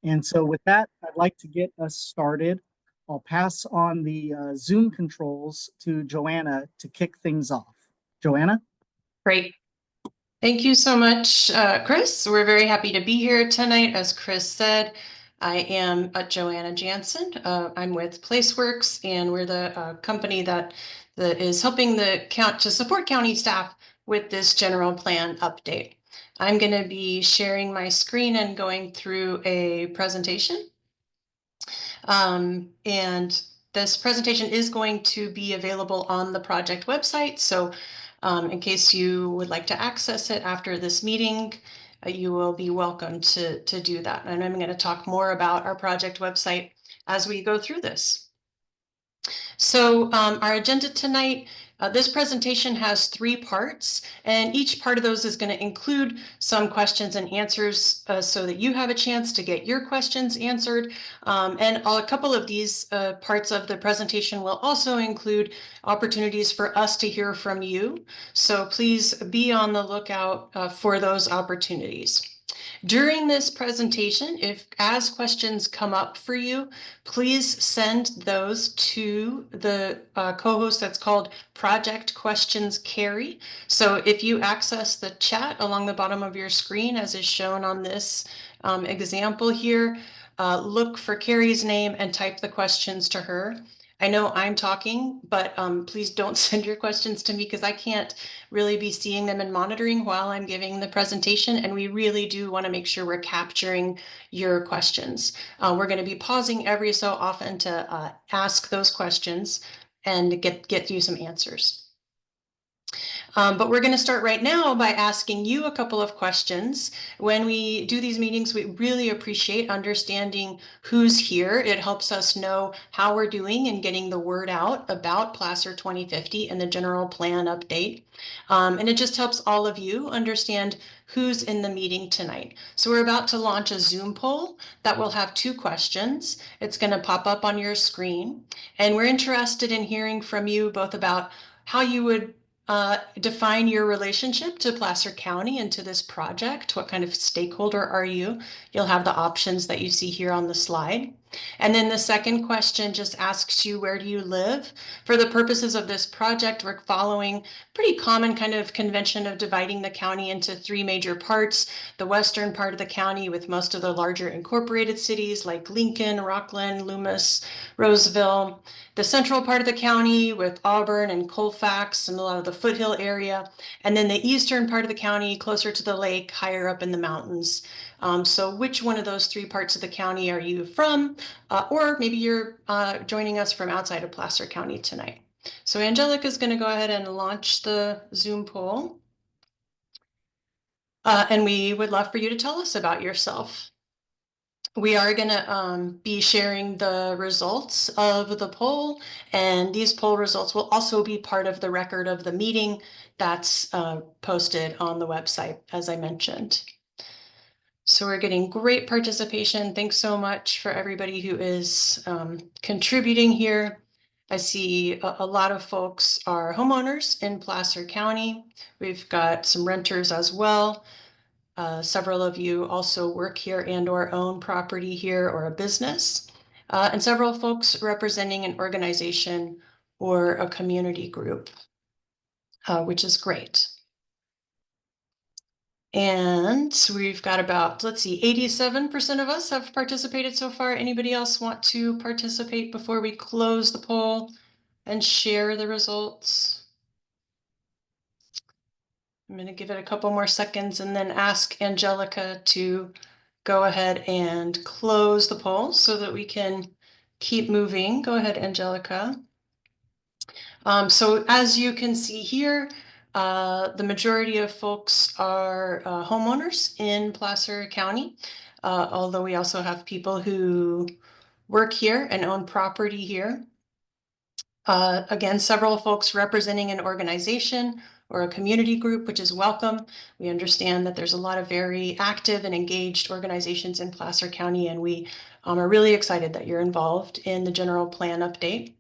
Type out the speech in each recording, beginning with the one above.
And so with that, I'd like to get us started. I'll pass on the Zoom controls to Joanna to kick things off. Joanna? Great. Thank you so much, Chris. We're very happy to be here tonight. As Chris said, I am Joanna Jansen. I'm with Placeworks, and we're the company that is helping the to support county staff with this general plan update. I'm going to be sharing my screen and going through a presentation. And this presentation is going to be available on the project website. So in case you would like to access it after this meeting, you will be welcome to do that. And I'm going to talk more about our project website as we go through this. So our agenda tonight, this presentation has 3 parts, and each part of those is going to include some questions and answers so that you have a chance to get your questions answered. And a couple of these parts of the presentation will also include opportunities for us to hear from you. So please be on the lookout for those opportunities. During this presentation, as questions come up for you, please send those to the co-host that's called Project Questions Carrie. So if you access the chat along the bottom of your screen, as is shown on this example here, look for Carrie's name and type the questions to her. I know I'm talking, but please don't send your questions to me because I can't really be seeing them and monitoring while I'm giving the presentation. And we really do want to make sure we're capturing your questions. We're going to be pausing every so often to ask those questions and get you some answers. But we're going to start right now by asking you a couple of questions. When we do these meetings, we really appreciate understanding who's here. It helps us know how we're doing and getting the word out about Placer 2050 and the general plan update. And it just helps all of you understand who's in the meeting tonight. So we're about to launch a Zoom poll that will have 2 questions. It's going to pop up on your screen. And we're interested in hearing from you both about how you would define your relationship to Placer County and to this project. What kind of stakeholder are you? You'll have the options that you see here on the slide. And then the second question just asks you, where do you live? For the purposes of this project, we're following pretty common kind of convention of dividing the county into 3 major parts. The western part of the county with most of the larger incorporated cities like Lincoln, Rockland, Loomis, Roseville. The central part of the county with Auburn and Colfax and a lot of the foothill area. And then the eastern part of the county closer to the lake, higher up in the mountains. So which one of those 3 parts of the county are you from? Or maybe you're joining us from outside of Placer County tonight. So Angelica is going to go ahead and launch the Zoom poll. And we would love for you to tell us about yourself. We are going to be sharing the results of the poll, and these poll results will also be part of the record of the meeting that's posted on the website, as I mentioned. So we're getting great participation. Thanks so much for everybody who is contributing here. I see a lot of folks are homeowners in Placer County. We've got some renters as well. Several of you also work here and or own property here or a business. And several folks representing an organization or a community group, which is great. And we've got about, let's see, 87% of us have participated so far. Anybody else want to participate before we close the poll and share the results? I'm going to give it a couple more seconds and then ask Angelica to go ahead and close the poll so that we can keep moving. Go ahead, Angelica. So as you can see here, the majority of folks are homeowners in Placer County, although we also have people who work here and own property here. Again, several folks representing an organization or a community group, which is welcome. We understand that there's a lot of very active and engaged organizations in Placer County, and we are really excited that you're involved in the general plan update.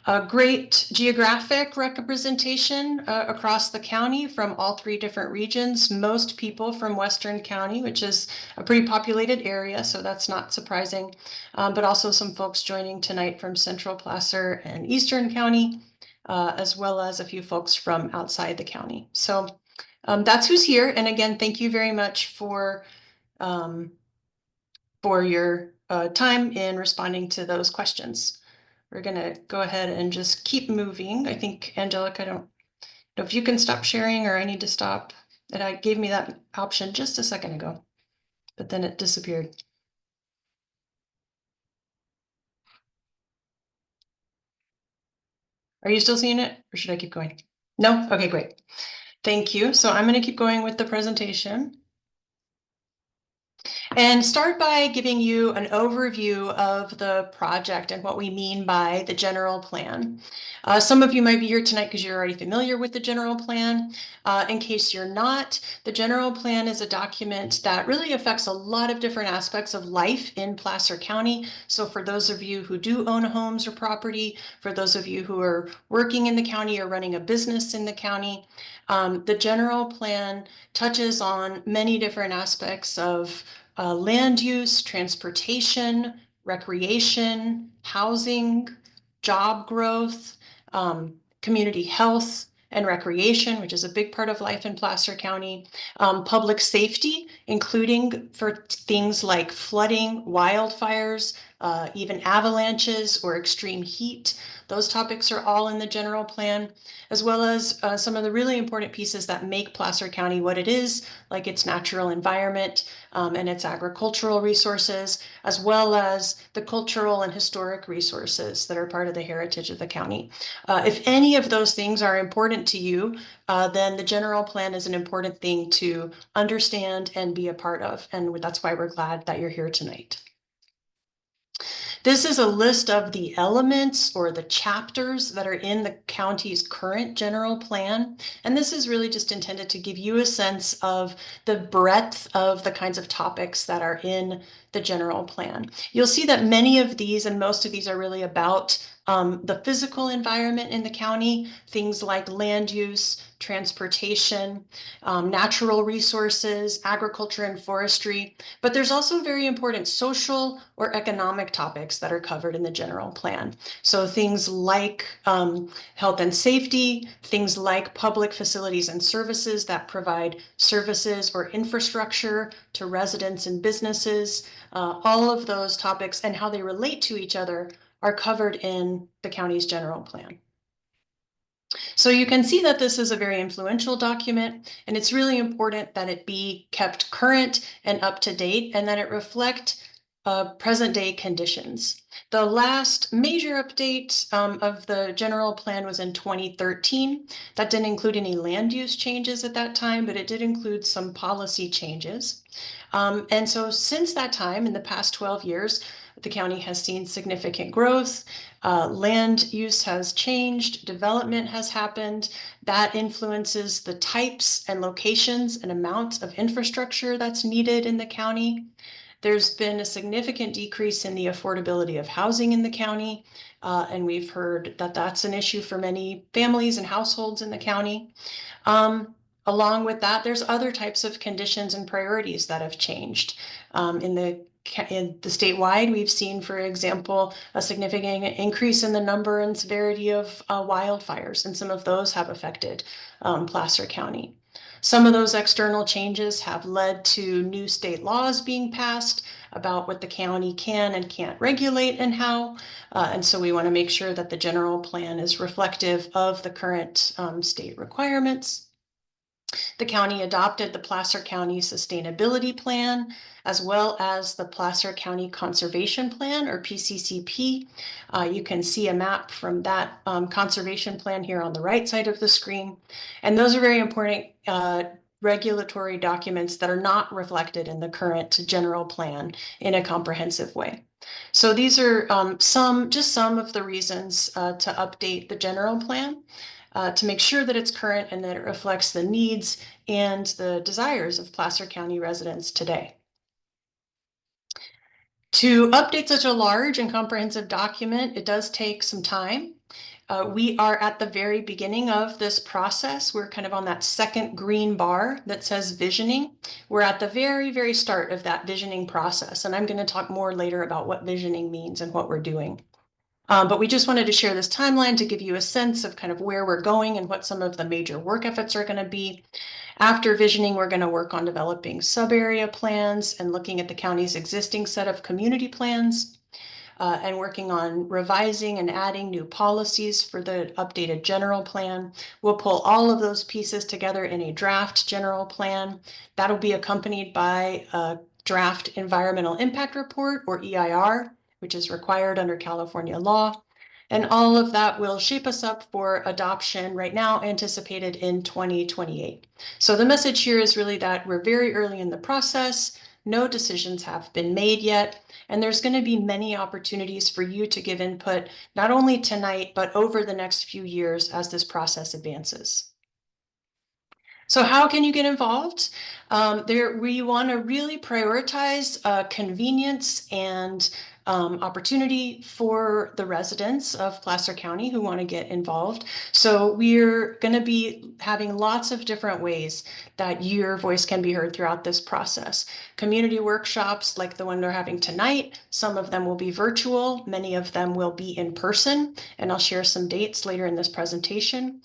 A great geographic representation across the county from all 3 different regions. Most people from Western County, which is a pretty populated area, so that's not surprising. But also some folks joining tonight from Central Placer and Eastern County, as well as a few folks from outside the county. So that's who's here. And again, thank you very much for your time in responding to those questions. We're gonna go ahead and just keep moving. I think, Angelica, I don't know if you can stop sharing or I need to stop. And I gave me that option just a second ago, but then it disappeared. Are you still seeing it or should I keep going? No? Okay, great. Thank you. So I'm gonna keep going with the presentation. And start by giving you an overview of the project and what we mean by the general plan. Some of you might be here tonight because you're already familiar with the general plan. In case you're not, the general plan is a document that really affects a lot of different aspects of life in Placer County. So for those of you who do own homes or property, for those of you who are working in the county or running a business in the county, the general plan touches on many different aspects of land use, transportation, recreation, housing, job growth, community health and recreation, which is a big part of life in Placer County, public safety, including for things like flooding, wildfires, even avalanches or extreme heat. Those topics are all in the general plan, as well as some of the really important pieces that make Placer County what it is, like its natural environment and its agricultural resources, as well as the cultural and historic resources that are part of the heritage of the county. If any of those things are important to you, then the general plan is an important thing to understand and be a part of. And that's why we're glad that you're here tonight. This is a list of the elements or the chapters that are in the county's current general plan. And this is really just intended to give you a sense of the breadth of the kinds of topics that are in the general plan. You'll see that many of these and most of these are really about the physical environment in the county, things like land use, transportation, natural resources, agriculture and forestry. But there's also very important social or economic topics that are covered in the general plan. So things like health and safety, things like public facilities and services that provide services or infrastructure to residents and businesses, all of those topics and how they relate to each other are covered in the county's general plan. So you can see that this is a very influential document, and it's really important that it be kept current and up to date, and that it reflect present day conditions. The last major update of the general plan was in 2013. That didn't include any land use changes at that time, but it did include some policy changes. And so since that time, in the past 12 years, the county has seen significant growth. Land use has changed, development has happened. That influences the types and locations and amounts of infrastructure that's needed in the county. There's been a significant decrease in the affordability of housing in the county, and we've heard that that's an issue for many families and households in the county. Along with that, there's other types of conditions and priorities that have changed. In the statewide, we've seen, for example, a significant increase in the number and severity of wildfires, and some of those have affected Placer County. Some of those external changes have led to new state laws being passed about what the county can and can't regulate and how. And so we want to make sure that the general plan is reflective of the current state requirements. The county adopted the Placer County Sustainability Plan, as well as the Placer County Conservation Plan, or PCCP. You can see a map from that conservation plan here on the right side of the screen. And those are very important regulatory documents that are not reflected in the current general plan in a comprehensive way. So these are some of the reasons to update the general plan. To make sure that it's current and that it reflects the needs and the desires of Placer County residents today. To update such a large and comprehensive document, it does take some time. We are at the very beginning of this process. We're kind of on that second green bar that says visioning. We're at the very, very start of that visioning process. And I'm going to talk more later about what visioning means and what we're doing. But we just wanted to share this timeline to give you a sense of kind of where we're going and what some of the major work efforts are going to be. After visioning, we're going to work on developing sub-area plans and looking at the county's existing set of community plans. And working on revising and adding new policies for the updated general plan. We'll pull all of those pieces together in a draft general plan. That'll be accompanied by a draft environmental impact report, or EIR, which is required under California law. And all of that will shape us up for adoption right now, anticipated in 2028. So the message here is really that we're very early in the process. No decisions have been made yet. And there's going to be many opportunities for you to give input, not only tonight, but over the next few years as this process advances. So how can you get involved? We want to really prioritize convenience and opportunity for the residents of Placer County who want to get involved. So we're going to be having lots of different ways that your voice can be heard throughout this process. Community workshops like the one we're having tonight, some of them will be virtual, many of them will be in person, and I'll share some dates later in this presentation.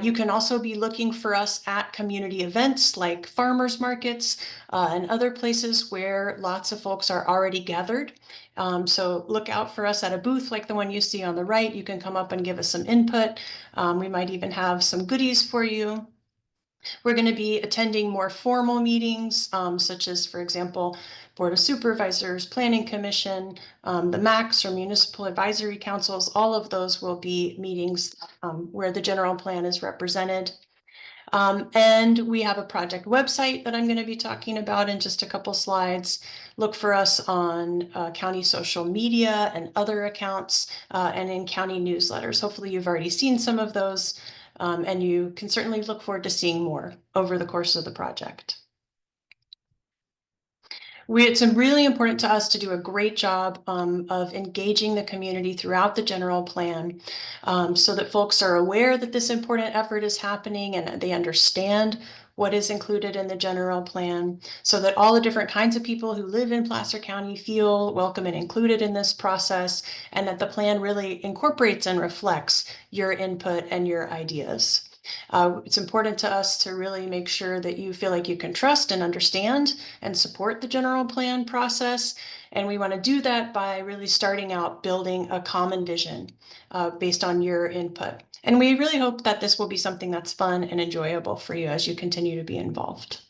You can also be looking for us at community events like farmers markets and other places where lots of folks are already gathered. So look out for us at a booth like the one you see on the right. You can come up and give us some input. We might even have some goodies for you. We're going to be attending more formal meetings, such as, for example, Board of Supervisors, Planning Commission, the MACs or Municipal Advisory Councils. All of those will be meetings where the general plan is represented. And we have a project website that I'm going to be talking about in just a couple slides. Look for us on county social media and other accounts and in county newsletters. Hopefully you've already seen some of those, and you can certainly look forward to seeing more over the course of the project. It's really important to us to do a great job of engaging the community throughout the general plan so that folks are aware that this important effort is happening and they understand what is included in the general plan, so that all the different kinds of people who live in Placer County feel welcome and included in this process, and that the plan really incorporates and reflects your input and your ideas. It's important to us to really make sure that you feel like you can trust and understand and support the general plan process. And we want to do that by really starting out building a common vision based on your input. And we really hope that this will be something that's fun and enjoyable for you as you continue to be involved.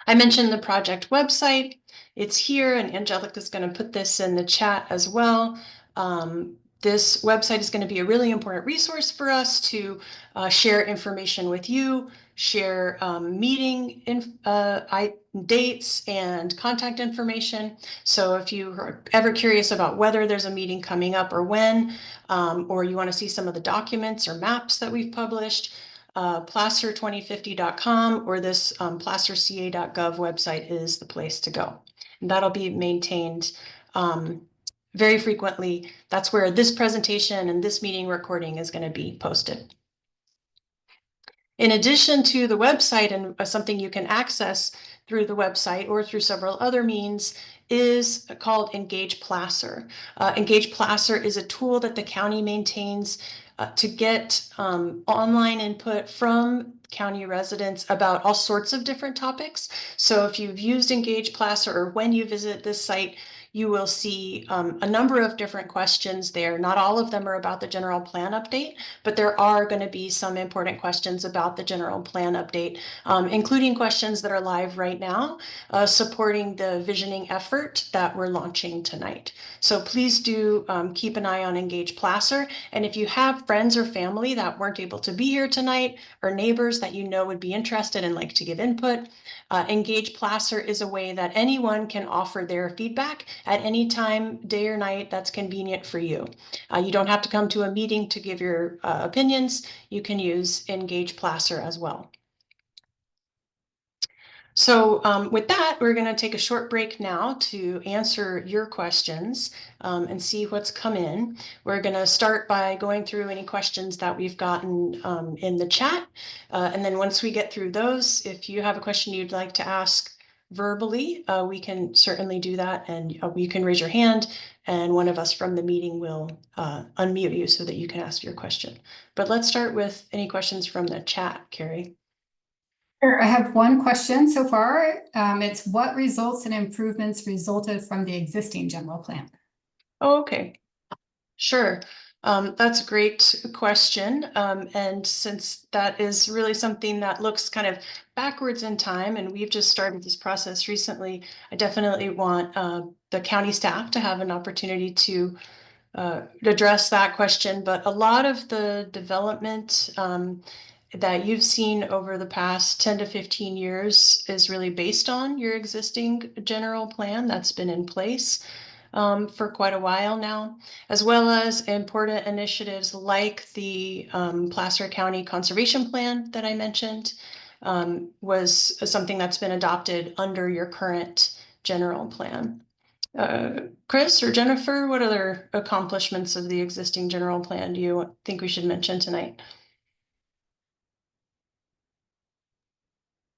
I mentioned the project website. It's here, and Angelica is going to put this in the chat as well. This website is going to be a really important resource for us to share information with you, share meeting dates and contact information. So if you are ever curious about whether there's a meeting coming up or when, or you want to see some of the documents or maps that we've published, placer2050.com or this placerca.gov website is the place to go. And that'll be maintained very frequently. That's where this presentation and this meeting recording is going to be posted. In addition to the website, and something you can access through the website or through several other means, is called Engage Placer. Engage Placer is a tool that the county maintains to get online input from county residents about all sorts of different topics. So if you've used Engage Placer, or when you visit this site, you will see a number of different questions there. Not all of them are about the general plan update, but there are going to be some important questions about the general plan update, including questions that are live right now, supporting the visioning effort that we're launching tonight. So please do keep an eye on Engage Placer. And if you have friends or family that weren't able to be here tonight, or neighbors that you know would be interested and like to give input, Engage Placer is a way that anyone can offer their feedback at any time, day or night, that's convenient for you. You don't have to come to a meeting to give your opinions. You can use Engage Placer as well. So with that, we're going to take a short break now to answer your questions and see what's come in. We're going to start by going through any questions that we've gotten in the chat. And then once we get through those, if you have a question you'd like to ask verbally, we can certainly do that. And you can raise your hand and one of us from the meeting will unmute you so that you can ask your question. But let's start with any questions from the chat, Carrie. Sure, I have one question so far. It's what results and improvements resulted from the existing general plan? Oh, okay. Sure. That's a great question. And since that is really something that looks kind of backwards in time, and we've just started this process recently, I definitely want the county staff to have an opportunity to address that question. But a lot of the development that you've seen over the past 10 to 15 years is really based on your existing general plan that's been in place for quite a while now, as well as important initiatives like the Placer County Conservation Plan that I mentioned was something that's been adopted under your current general plan. Chris or Jennifer, what other accomplishments of the existing general plan do you think we should mention tonight?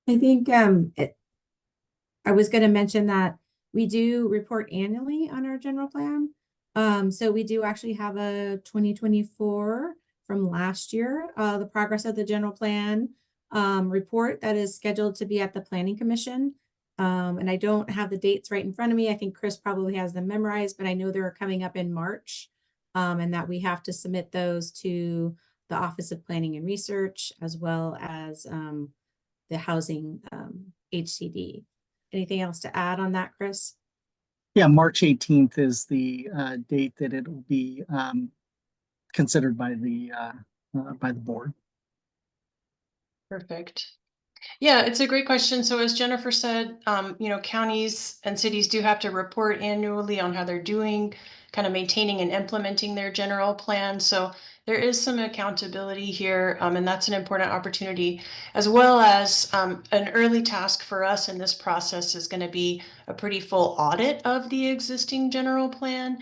I think I was going to mention that we do report annually on our general plan. So we do actually have a 2024 from last year, the progress of the general plan report that is scheduled to be at the Planning Commission. And I don't have the dates right in front of me. I think Chris probably has them memorized, but I know they're coming up in March and that we have to submit those to the Office of Planning and Research, as well as the housing HCD. Anything else to add on that, Chris? Yeah, March 18th is the date that it will be considered by the board. Perfect. Yeah, it's a great question. So as Jennifer said, counties and cities do have to report annually on how they're doing, kind of maintaining and implementing their general plan. So there is some accountability here, and that's an important opportunity, as well as an early task for us in this process is going to be a pretty full audit of the existing general plan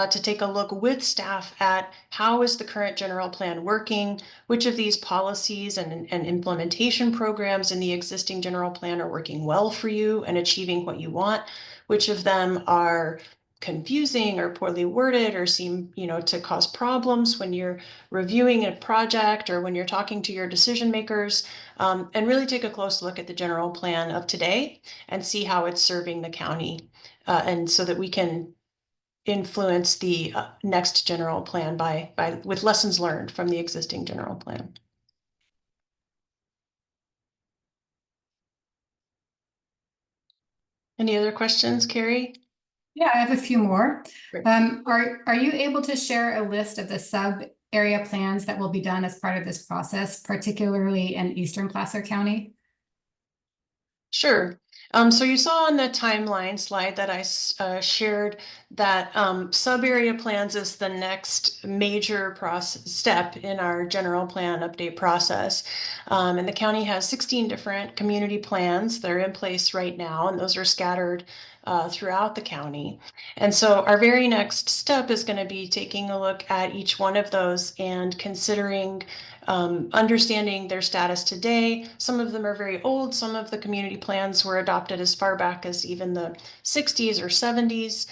to take a look with staff at how is the current general plan working, which of these policies and implementation programs in the existing general plan are working well for you and achieving what you want, which of them are confusing or poorly worded or seem, to cause problems when you're reviewing a project or when you're talking to your decision makers, and really take a close look at the general plan of today and see how it's serving the county, and so that we can influence the next general plan by with lessons learned from the existing general plan. Any other questions, Carrie? Yeah, I have a few more. Great. Are you able to share a list of the sub area plans that will be done as part of this process, particularly in Eastern Placer County? Sure. So you saw on the timeline slide that I shared that sub-area plans is the next major step in our general plan update process. And the county has 16 different community plans that are in place right now, and those are scattered throughout the county. And so our very next step is going to be taking a look at each one of those and considering understanding their status today. Some of them are very old. Some of the community plans were adopted as far back as even the 60s or 70s.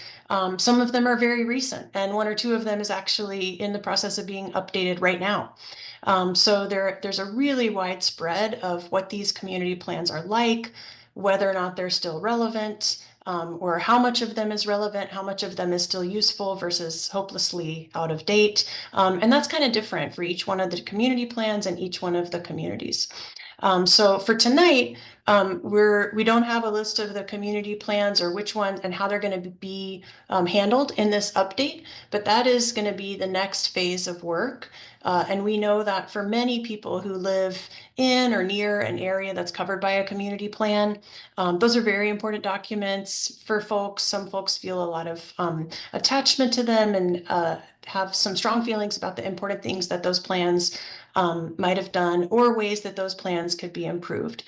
Some of them are very recent, and one or two of them is actually in the process of being updated right now. So there's a really wide spread of what these community plans are like, whether or not they're still relevant, or how much of them is relevant, how much of them is still useful versus hopelessly out of date. And that's kind of different for each one of the community plans and each one of the communities. So for tonight, we don't have a list of the community plans or which ones and how they're going to be handled in this update, but that is going to be the next phase of work. And we know that for many people who live in or near an area that's covered by a community plan, those are very important documents for folks. Some folks feel a lot of attachment to them and have some strong feelings about the important things that those plans might have done, or ways that those plans could be improved.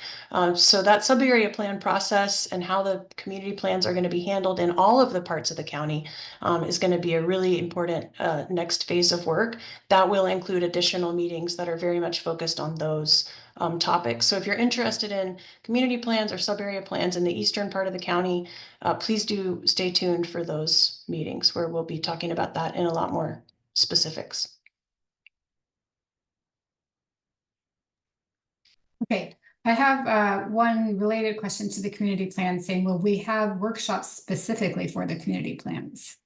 So that sub-area plan process and how the community plans are going to be handled in all of the parts of the county is going to be a really important next phase of work that will include additional meetings that are very much focused on those topics. So if you're interested in community plans or sub-area plans in the eastern part of the county, please do stay tuned for those meetings where we'll be talking about that in a lot more specifics. Okay, I have one related question to the community plan saying, will we have workshops specifically for the community plans?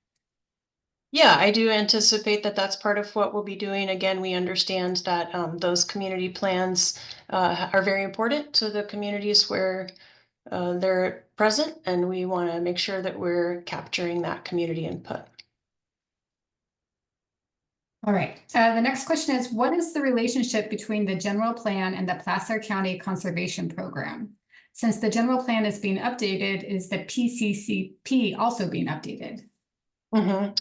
Yeah, I do anticipate that that's part of what we'll be doing. Again, we understand that those community plans are very important to the communities where they're present, and we want to make sure that we're capturing that community input. All right, the next question is, what is the relationship between the general plan and the Placer County Conservation Program? Since the general plan is being updated, is the PCCP also being updated?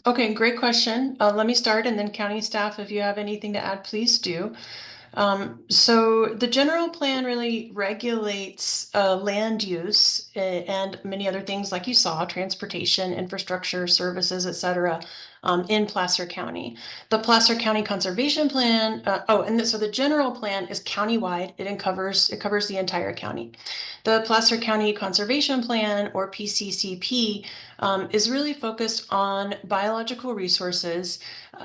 Okay, great question. Let me start, and then county staff, if you have anything to add, please do. So the general plan really regulates land use and many other things like you saw, transportation, infrastructure, services, etc. In Placer County. The Placer County Conservation Plan, so the general plan is countywide. It covers the entire county. The Placer County Conservation Plan, or PCCP, is really focused on biological resources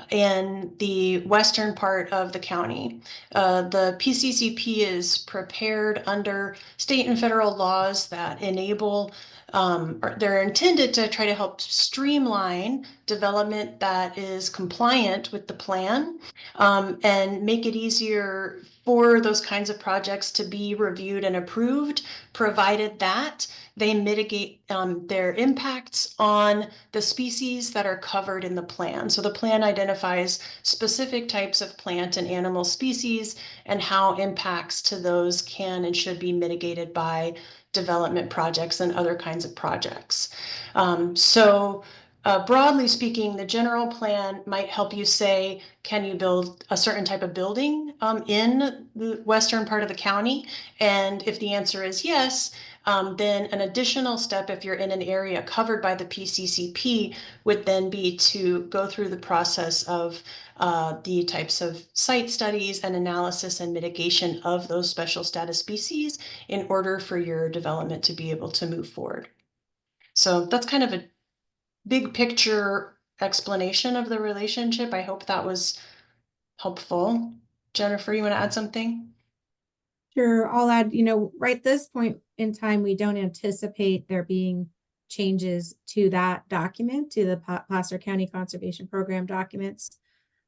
in the western part of the county. The PCCP is prepared under state and federal laws that enable they're intended to try to help streamline development that is compliant with the plan and make it easier for those kinds of projects to be reviewed and approved, provided that they mitigate their impacts on the species that are covered in the plan. So the plan identifies specific types of plant and animal species and how impacts to those can and should be mitigated by development projects and other kinds of projects. Broadly speaking, the general plan might help you say, can you build a certain type of building in the western part of the county? And if the answer is yes, then an additional step, if you're in an area covered by the PCCP, would then be to go through the process of the types of site studies and analysis and mitigation of those special status species in order for your development to be able to move forward. So that's kind of a big picture explanation of the relationship. I hope that was helpful. Jennifer, you want to add something? Sure, I'll add, right this point in time, we don't anticipate there being changes to that document, to the Placer County Conservation Program documents.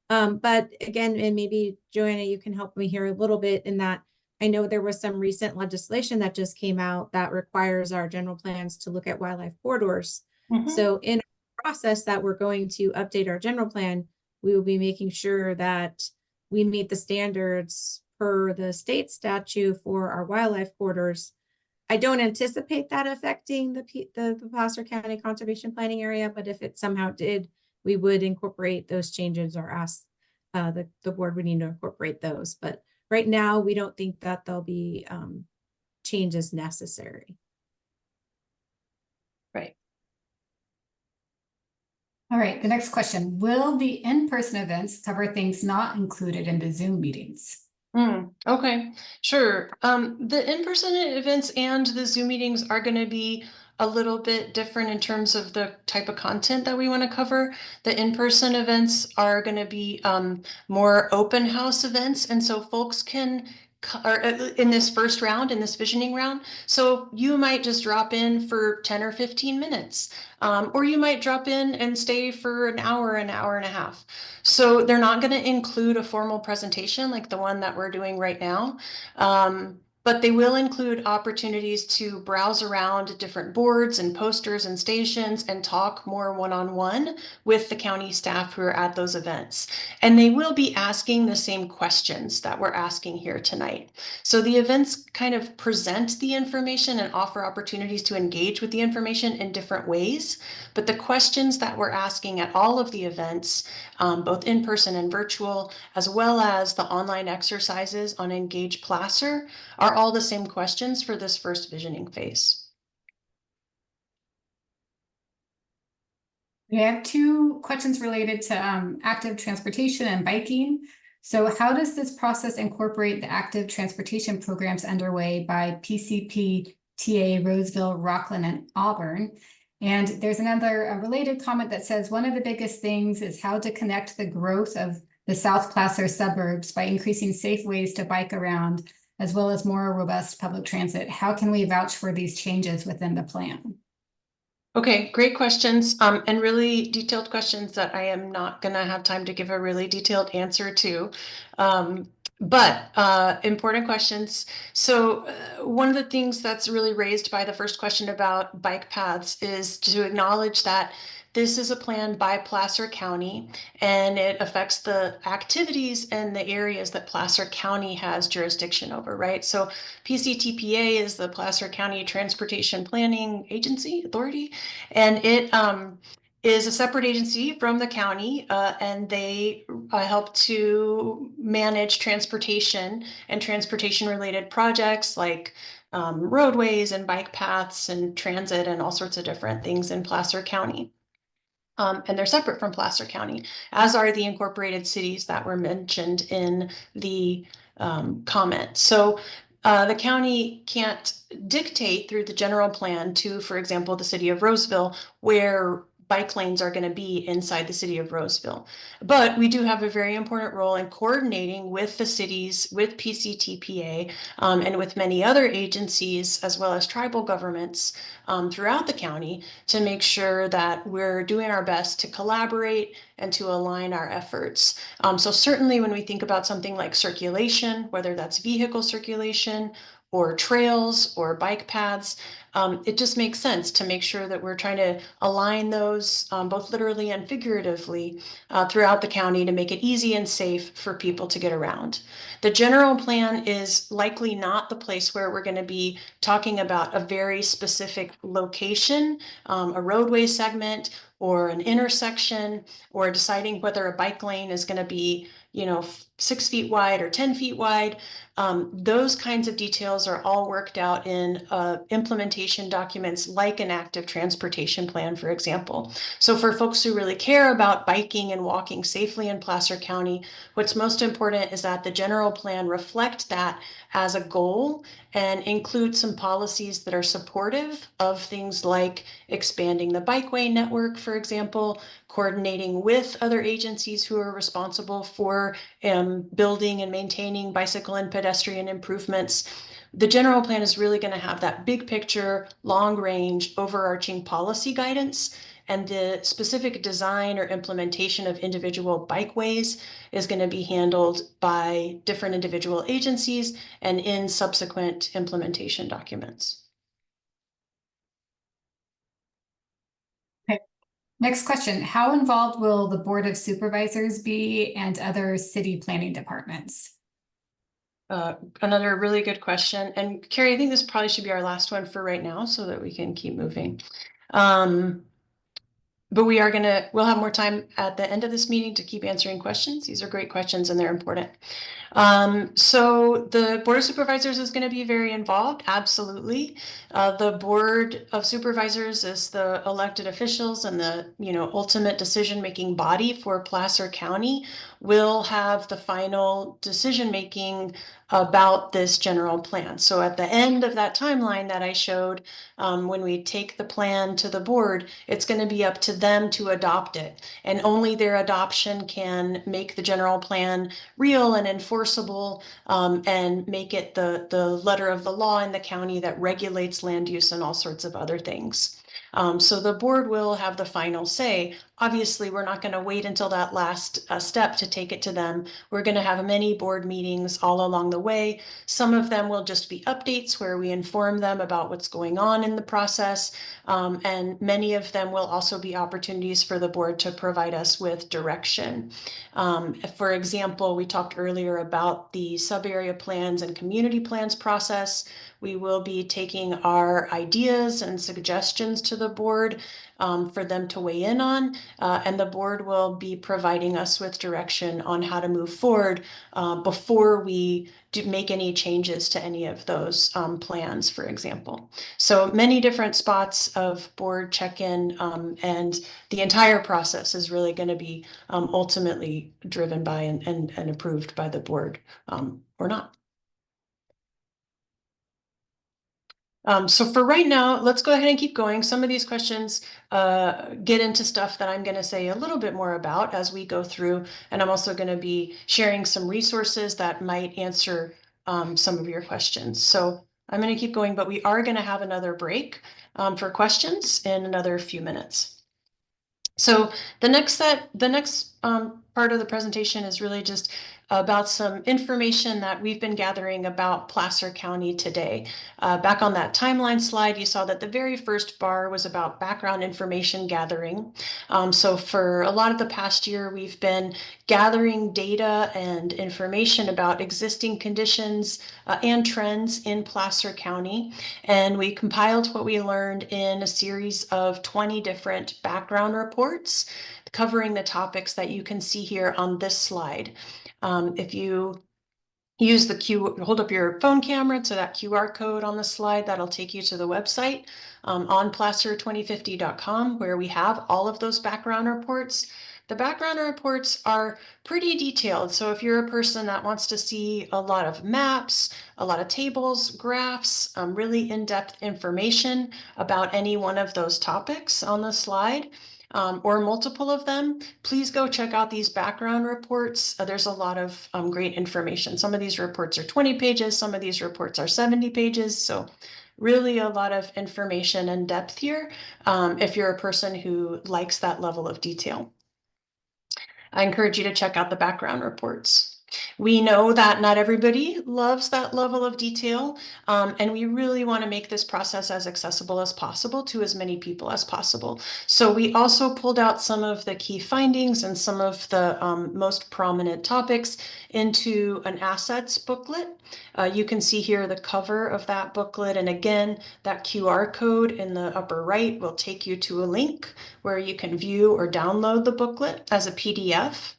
But again, and maybe Joanna, you can help me here a little bit in that I know there was some recent legislation that just came out that requires our general plans to look at wildlife corridors. So in our process that we're going to update our general plan, we will be making sure that we meet the standards per the state statute for our wildlife corridors. I don't anticipate that affecting the Placer County Conservation Planning area, but if it somehow did, we would incorporate those changes or ask the board would need to incorporate those. But right now, we don't think that there'll be changes necessary. Right. All right, the next question. Will the in-person events cover things not included in the Zoom meetings? Okay, sure. The in-person events and the Zoom meetings are going to be a little bit different in terms of the type of content that we want to cover. The in-person events are going to be more open house events, and so folks can in this first round, in this visioning round. So you might just drop in for 10 or 15 minutes, or you might drop in and stay for an hour and a half. So they're not going to include a formal presentation like the one that we're doing right now. but they will include opportunities to browse around different boards and posters and stations and talk more one-on-one with the county staff who are at those events. And they will be asking the same questions that we're asking here tonight. So the events kind of present the information and offer opportunities to engage with the information in different ways. But the questions that we're asking at all of the events, both in person and virtual, as well as the online exercises on Engage Placer, are all the same questions for this first visioning phase. We have two questions related to active transportation and biking. So how does this process incorporate the active transportation programs underway by PCP, TA, Roseville, Rockland, and Auburn? And there's another related comment that says, one of the biggest things is how to connect the growth of the South Placer suburbs by increasing safe ways to bike around, as well as more robust public transit. How can we vouch for these changes within the plan? Okay, great questions, and really detailed questions that I am not gonna have time to give a really detailed answer to. But important questions. So one of the things that's really raised by the first question about bike paths is to acknowledge that this is a plan by Placer County, and it affects the activities and the areas that Placer County has jurisdiction over, right? So PCTPA is the Placer County Transportation Planning Agency Authority, and it is a separate agency from the county, and they help to manage transportation and transportation-related projects like roadways and bike paths and transit and all sorts of different things in Placer County. And they're separate from Placer County, as are the incorporated cities that were mentioned in the comment. So the county can't dictate through the general plan to, for example, the city of Roseville, where bike lanes are going to be inside the city of Roseville. But we do have a very important role in coordinating with the cities, with PCTPA, and with many other agencies, as well as tribal governments throughout the county, to make sure that we're doing our best to collaborate and to align our efforts. So certainly when we think about something like circulation, whether that's vehicle circulation or trails or bike paths, it just makes sense to make sure that we're trying to align those both literally and figuratively throughout the county to make it easy and safe for people to get around. The general plan is likely not the place where we're going to be talking about a very specific location, a roadway segment or an intersection, or deciding whether a bike lane is going to be, 6 feet wide or 10 feet wide. Those kinds of details are all worked out in implementation documents like an active transportation plan, for example. So for folks who really care about biking and walking safely in Placer County, what's most important is that the general plan reflect that as a goal and include some policies that are supportive of things like expanding the bikeway network, for example, coordinating with other agencies who are responsible for building and maintaining bicycle and pedestrian improvements. The general plan is really going to have that big picture, long range, overarching policy guidance, and the specific design or implementation of individual bikeways is going to be handled by different individual agencies and in subsequent implementation documents. Next question, how involved will the Board of Supervisors be and other city planning departments? Another really good question. And Carrie, I think this probably should be our last one for right now so that we can keep moving. But we'll have more time at the end of this meeting to keep answering questions. These are great questions and they're important. So the Board of Supervisors is going to be very involved, absolutely. The Board of Supervisors is the elected officials and the ultimate decision-making body for Placer County, will have the final decision-making about this general plan. So at the end of that timeline that I showed, when we take the plan to the board, it's going to be up to them to adopt it. And only their adoption can make the general plan real and enforceable, and make it the letter of the law in the county that regulates land use and all sorts of other things. So the board will have the final say. Obviously, we're not going to wait until that last step to take it to them. We're going to have many board meetings all along the way. Some of them will just be updates where we inform them about what's going on in the process. And many of them will also be opportunities for the board to provide us with direction. For example, we talked earlier about the sub-area plans and community plans process. We will be taking our ideas and suggestions to the board for them to weigh in on, and the board will be providing us with direction on how to move forward before we make any changes to any of those plans, for example. So many different spots of board check-in, and the entire process is really going to be ultimately driven by and approved by the board or not. So for right now, let's go ahead and keep going. Some of these questions get into stuff that I'm going to say a little bit more about as we go through, and I'm also going to be sharing some resources that might answer some of your questions. So I'm going to keep going, but we are going to have another break for questions in another few minutes. So the next part of the presentation is really just about some information that we've been gathering about Placer County today. Back on that timeline slide, you saw that the very first bar was about background information gathering. So for a lot of the past year, we've been gathering data and information about existing conditions and trends in Placer County. And we compiled what we learned in a series of 20 different background reports covering the topics that you can see here on this slide. If you use hold up your phone camera to that QR code on the slide, that'll take you to the website on placer2050.com, where we have all of those background reports. The background reports are pretty detailed. So if you're a person that wants to see a lot of maps, a lot of tables, graphs, really in-depth information about any one of those topics on the slide, or multiple of them, please go check out these background reports. There's a lot of great information. Some of these reports are 20 pages, some of these reports are 70 pages. So really a lot of information and depth here if you're a person who likes that level of detail. I encourage you to check out the background reports. We know that not everybody loves that level of detail, and we really want to make this process as accessible as possible to as many people as possible. So we also pulled out some of the key findings and some of the most prominent topics into an assets booklet. You can see here the cover of that booklet, and again, that QR code in the upper right will take you to a link where you can view or download the booklet as a PDF.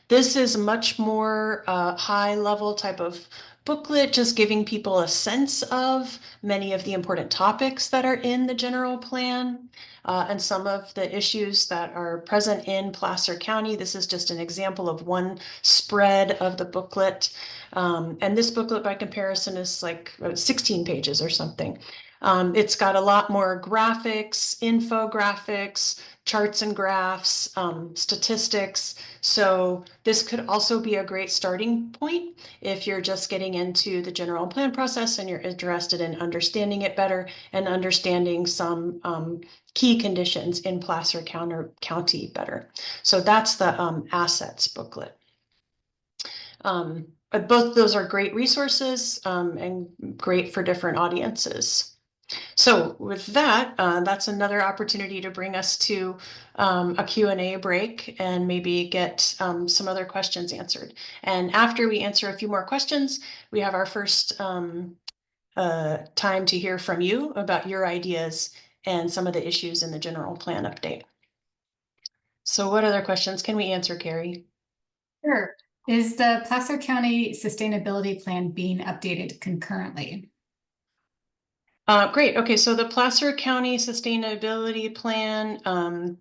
This is much more high level type of booklet, just giving people a sense of many of the important topics that are in the general plan and some of the issues that are present in Placer County. This is just an example of one spread of the booklet. And this booklet by comparison is like 16 pages or something. It's got a lot more graphics, infographics, charts and graphs, statistics. So this could also be a great starting point if you're just getting into the general plan process and you're interested in understanding it better and understanding some key conditions in Placer County better. So that's the assets booklet. Both those are great resources and great for different audiences. So with that, that's another opportunity to bring us to a Q&A break and maybe get some other questions answered. And after we answer a few more questions, we have our first time to hear from you about your ideas and some of the issues in the general plan update. So what other questions can we answer, Carrie? Sure. Is the Placer County Sustainability Plan being updated concurrently? Great. Okay, so the Placer County Sustainability Plan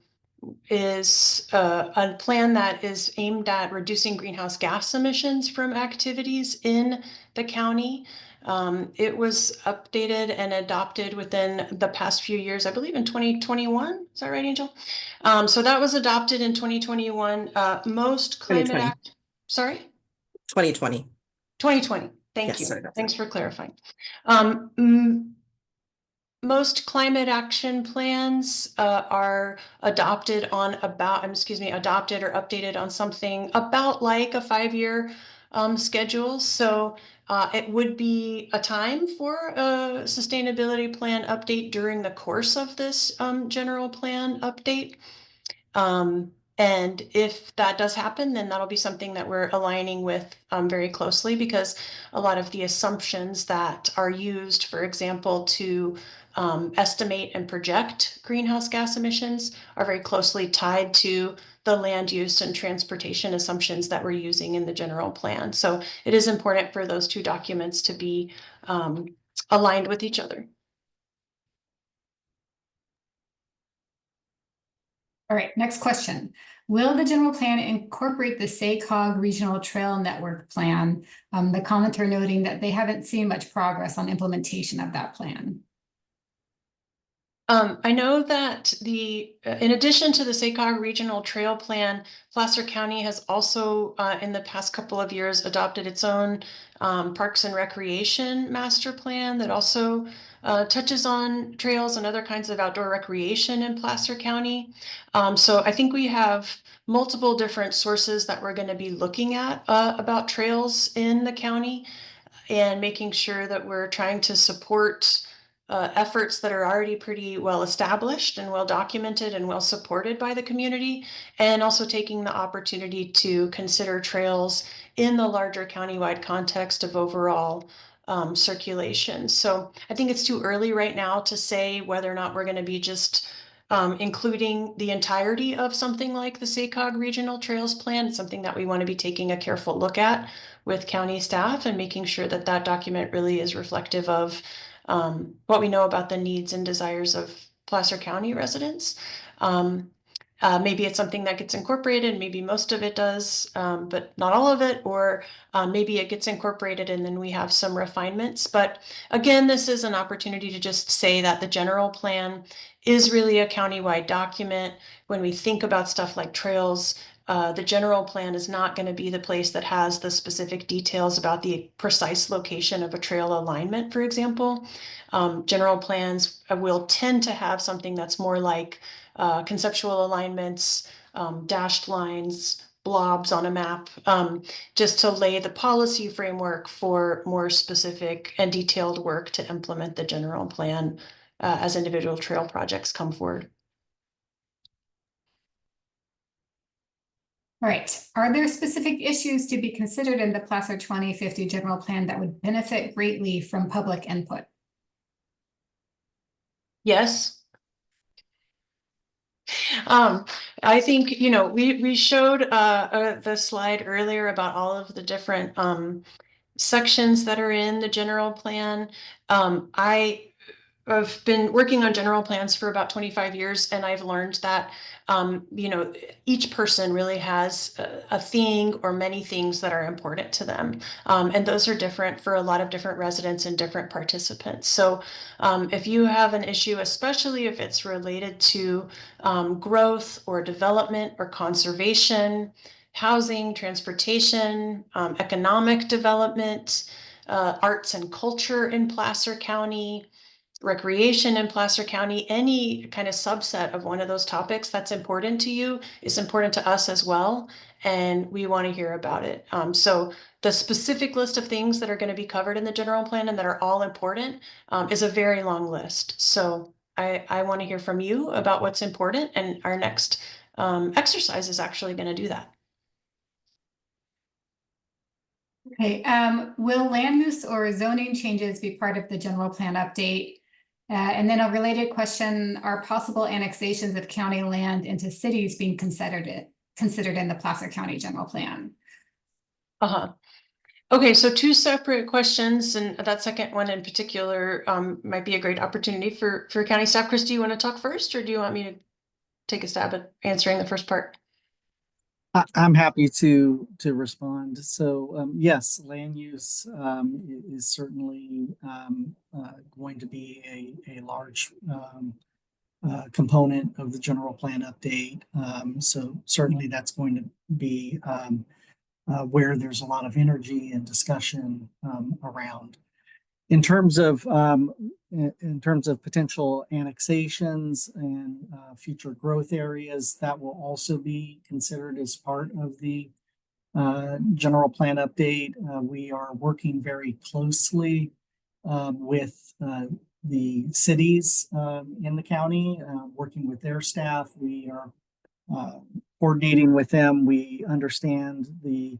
is a plan that is aimed at reducing greenhouse gas emissions from activities in the county. It was updated and adopted within the past few years, I believe in 2021. Is that right, Angel? So that was adopted in 2021. Most climate 2020. act. Sorry? 2020. 2020. Thank Yes, you. sorry about Thanks that. for clarifying. most climate action plans are adopted or updated on something about like a 5-year schedule. So it would be a time for a sustainability plan update during the course of this general plan update. And if that does happen, then that'll be something that we're aligning with very closely, because a lot of the assumptions that are used, for example, to estimate and project greenhouse gas emissions are very closely tied to the land use and transportation assumptions that we're using in the general plan. So it is important for those two documents to be aligned with each other. All right, next question. Will the general plan incorporate the SACOG Regional Trail Network Plan? The commenter noting that they haven't seen much progress on implementation of that plan. I know that in addition to the SACOG Regional Trail Plan, Placer County has also, in the past couple of years, adopted its own Parks and Recreation Master Plan that also touches on trails and other kinds of outdoor recreation in Placer County. So I think we have multiple different sources that we're going to be looking at about trails in the county, and making sure that we're trying to support efforts that are already pretty well established and well documented and well supported by the community, and also taking the opportunity to consider trails in the larger countywide context of overall circulation. So I think it's too early right now to say whether or not we're going to be just including the entirety of something like the SACOG Regional Trails Plan. It's something that we want to be taking a careful look at with county staff and making sure that that document really is reflective of what we know about the needs and desires of Placer County residents. Maybe it's something that gets incorporated, maybe most of it does, but not all of it, or maybe it gets incorporated and then we have some refinements. But again, this is an opportunity to just say that the general plan is really a countywide document. When we think about stuff like trails, the general plan is not going to be the place that has the specific details about the precise location of a trail alignment, for example. General plans will tend to have something that's more like conceptual alignments, dashed lines, blobs on a map, just to lay the policy framework for more specific and detailed work to implement the general plan as individual trail projects come forward. All right, are there specific issues to be considered in the Placer 2050 general plan that would benefit greatly from public input? Yes. I think, we showed the slide earlier about all of the different sections that are in the general plan. I've been working on general plans for about 25 years, and I've learned that, each person really has a thing or many things that are important to them. And those are different for a lot of different residents and different participants. So if you have an issue, especially if it's related to growth or development or conservation, housing, transportation, economic development, arts and culture in Placer County, recreation in Placer County, any kind of subset of one of those topics that's important to you is important to us as well, and we want to hear about it. So the specific list of things that are going to be covered in the general plan and that are all important is a very long list. So I want to hear from you about what's important, and our next exercise is actually going to do that. Okay, will land use or zoning changes be part of the general plan update? And then a related question, are possible annexations of county land into cities being considered in the Placer County general plan? Okay, so two separate questions, and that second one in particular might be a great opportunity for county staff. Chris, do you want to talk first, or do you want me to take a stab at answering the first part? I'm happy to respond. So yes, land use is certainly going to be a large component of the general plan update. So certainly that's going to be where there's a lot of energy and discussion around. In terms of potential annexations and future growth areas, that will also be considered as part of the general plan update. We are working very closely with the cities in the county, working with their staff. We are coordinating with them. We understand the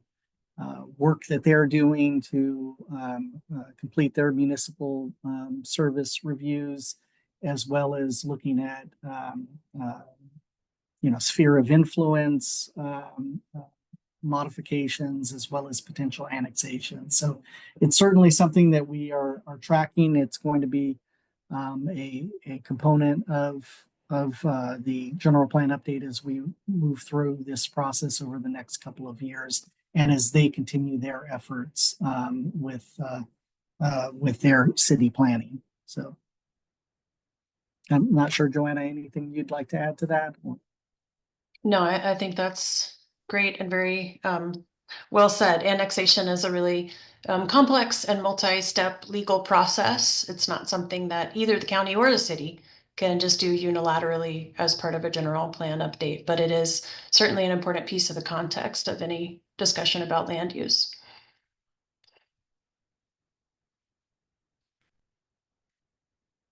work that they're doing to complete their municipal service reviews, as well as looking at sphere of influence modifications, as well as potential annexation. So it's certainly something that we are tracking. It's going to be a component of the general plan update as we move through this process over the next couple of years, and as they continue their efforts with their city planning. So I'm not sure, Joanna, anything you'd like to add to that? No, I think that's great and very well said. Annexation is a really complex and multi-step legal process. It's not something that either the county or the city can just do unilaterally as part of a general plan update, but it is certainly an important piece of the context of any discussion about land use.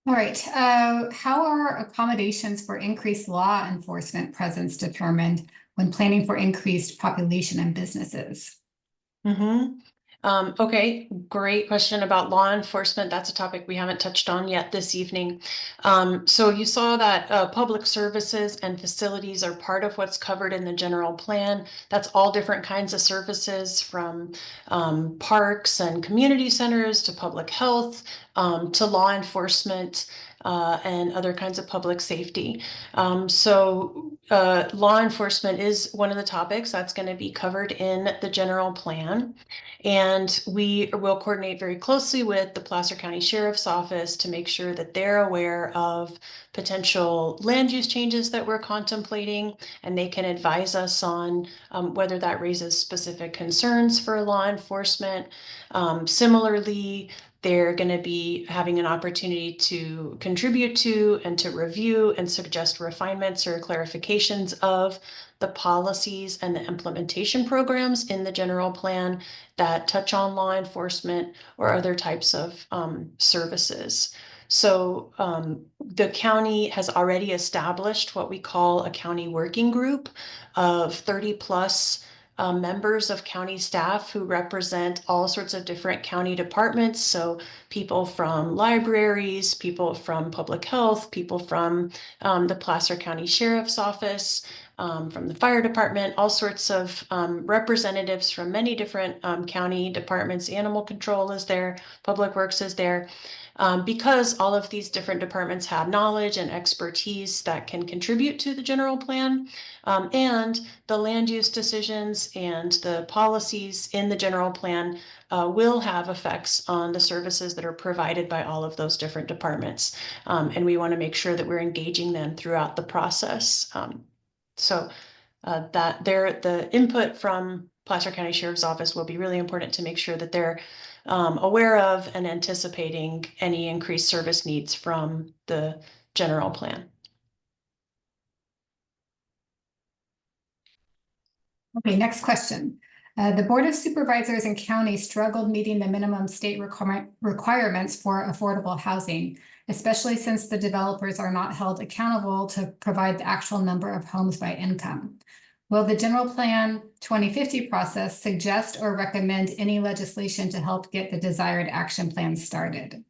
All right. How are accommodations for increased law enforcement presence determined when planning for increased population and businesses? Okay, great question about law enforcement. That's a topic we haven't touched on yet this evening. So you saw that public services and facilities are part of what's covered in the general plan. That's all different kinds of services, from parks and community centers to public health, to law enforcement, and other kinds of public safety. So law enforcement is one of the topics that's going to be covered in the general plan. And we will coordinate very closely with the Placer County Sheriff's Office to make sure that they're aware of potential land use changes that we're contemplating, and they can advise us on whether that raises specific concerns for law enforcement. Similarly, they're going to be having an opportunity to contribute to and to review and suggest refinements or clarifications of the policies and the implementation programs in the general plan that touch on law enforcement or other types of services. So the county has already established what we call a county working group of 30 plus members of county staff who represent all sorts of different county departments. So people from libraries, people from public health, people from the Placer County Sheriff's Office, from the fire department, all sorts of representatives from many different county departments. Animal control is there, public works is there. Because all of these different departments have knowledge and expertise that can contribute to the general plan, and the land use decisions and the policies in the general plan will have effects on the services that are provided by all of those different departments. And we want to make sure that we're engaging them throughout the process. So that the input from Placer County Sheriff's Office will be really important to make sure that they're aware of and anticipating any increased service needs from the general plan. Okay, next question. The Board of Supervisors and county struggled meeting the minimum state requirements for affordable housing, especially since the developers are not held accountable to provide the actual number of homes by income. Will the General Plan 2050 process suggest or recommend any legislation to help get the desired action plan started?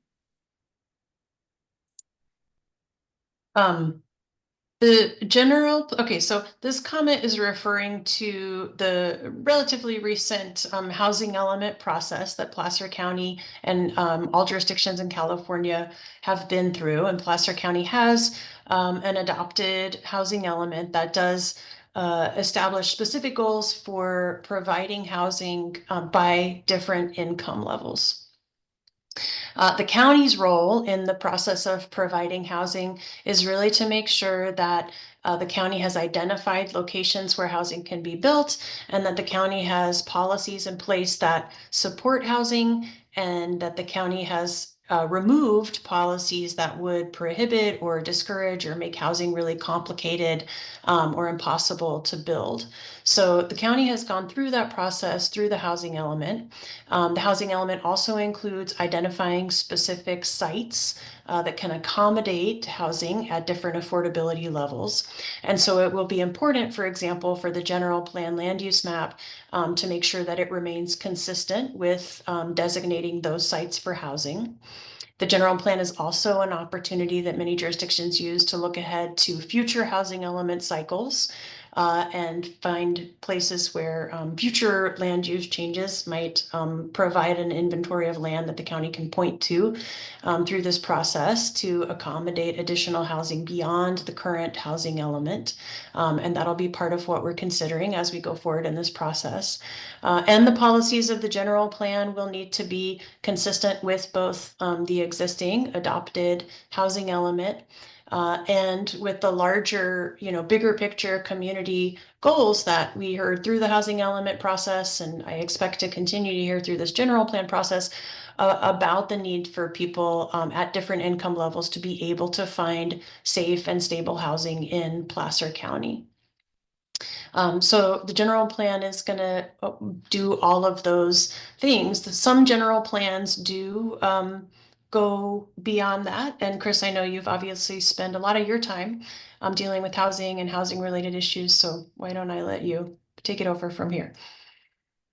Okay, so this comment is referring to the relatively recent housing element process that Placer County and all jurisdictions in California have been through. And Placer County has an adopted housing element that does establish specific goals for providing housing by different income levels. The county's role in the process of providing housing is really to make sure that the county has identified locations where housing can be built, and that the county has policies in place that support housing, and that the county has removed policies that would prohibit or discourage or make housing really complicated or impossible to build. So the county has gone through that process through the housing element. The housing element also includes identifying specific sites that can accommodate housing at different affordability levels. And so it will be important, for example, for the general plan land use map to make sure that it remains consistent with designating those sites for housing. The general plan is also an opportunity that many jurisdictions use to look ahead to future housing element cycles and find places where future land use changes might provide an inventory of land that the county can point to through this process to accommodate additional housing beyond the current housing element. And that'll be part of what we're considering as we go forward in this process. And the policies of the general plan will need to be consistent with both the existing adopted housing element and with the larger, bigger picture community goals that we heard through the housing element process, and I expect to continue to hear through this general plan process about the need for people at different income levels to be able to find safe and stable housing in Placer County. So the general plan is going to do all of those things. Some general plans do go beyond that. And Chris, I know you've obviously spent a lot of your time dealing with housing and housing related issues. So why don't I let you take it over from here?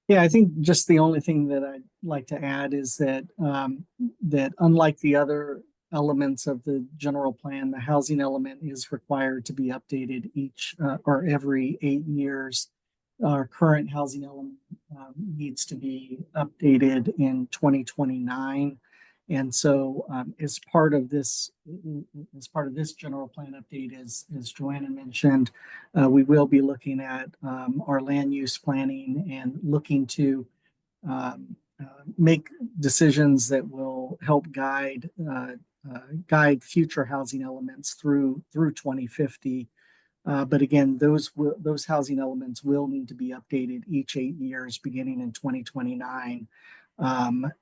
Yeah, I think just the only thing that I'd like to add is that that unlike the other elements of the general plan, the housing element is required to be updated each or every 8 years. Our current housing element needs to be updated in 2029. And so as part of this general plan update, as Joanna mentioned, we will be looking at our land use planning and looking to make decisions that will help guide future housing elements through 2050. But again, those housing elements will need to be updated each 8 years, beginning in 2029.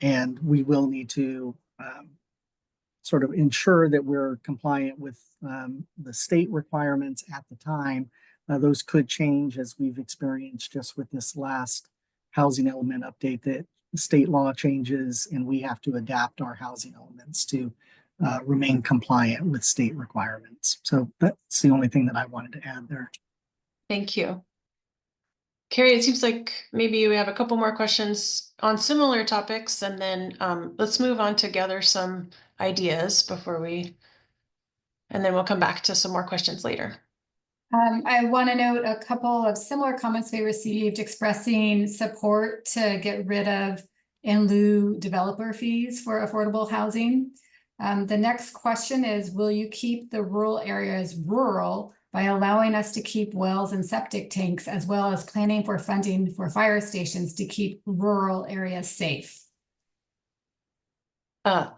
And we will need to sort of ensure that we're compliant with the state requirements at the time. Those could change, as we've experienced just with this last housing element update, that state law changes and we have to adapt our housing elements to remain compliant with state requirements. So that's the only thing that I wanted to add there. Thank you. Carrie, it seems like maybe we have a couple more questions on similar topics, and then let's move on to gather some ideas and then we'll come back to some more questions later. I want to note a couple of similar comments we received expressing support to get rid of in lieu developer fees for affordable housing. The next question is, will you keep the rural areas rural by allowing us to keep wells and septic tanks, as well as planning for funding for fire stations to keep rural areas safe?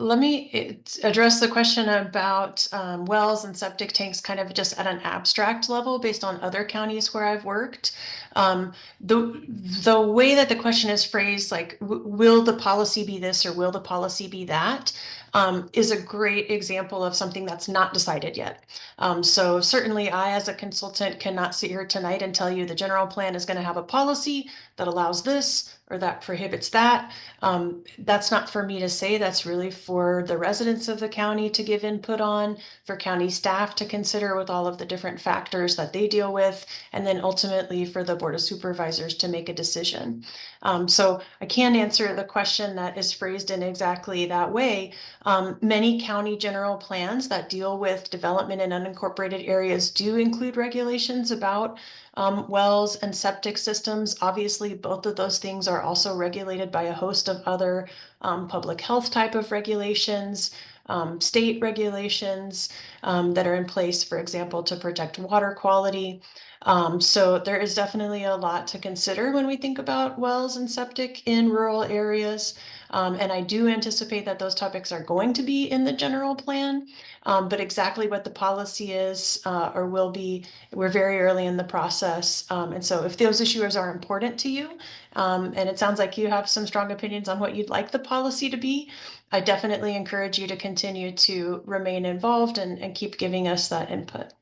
Let me address the question about wells and septic tanks kind of just at an abstract level based on other counties where I've worked. The way that the question is phrased, like, will the policy be this or will the policy be that, is a great example of something that's not decided yet. So certainly I, as a consultant, cannot sit here tonight and tell you the general plan is going to have a policy that allows this or that prohibits that. That's not for me to say. That's really for the residents of the county to give input on, for county staff to consider with all of the different factors that they deal with, and then ultimately for the Board of Supervisors to make a decision. So I can't answer the question that is phrased in exactly that way. Many county general plans that deal with development in unincorporated areas do include regulations about wells and septic systems. Obviously, both of those things are also regulated by a host of other public health type of regulations, state regulations that are in place, for example, to protect water quality. So there is definitely a lot to consider when we think about wells and septic in rural areas. And I do anticipate that those topics are going to be in the general plan. But exactly what the policy is or will be, we're very early in the process. And so if those issues are important to you, and it sounds like you have some strong opinions on what you'd like the policy to be, I definitely encourage you to continue to remain involved and keep giving us that input.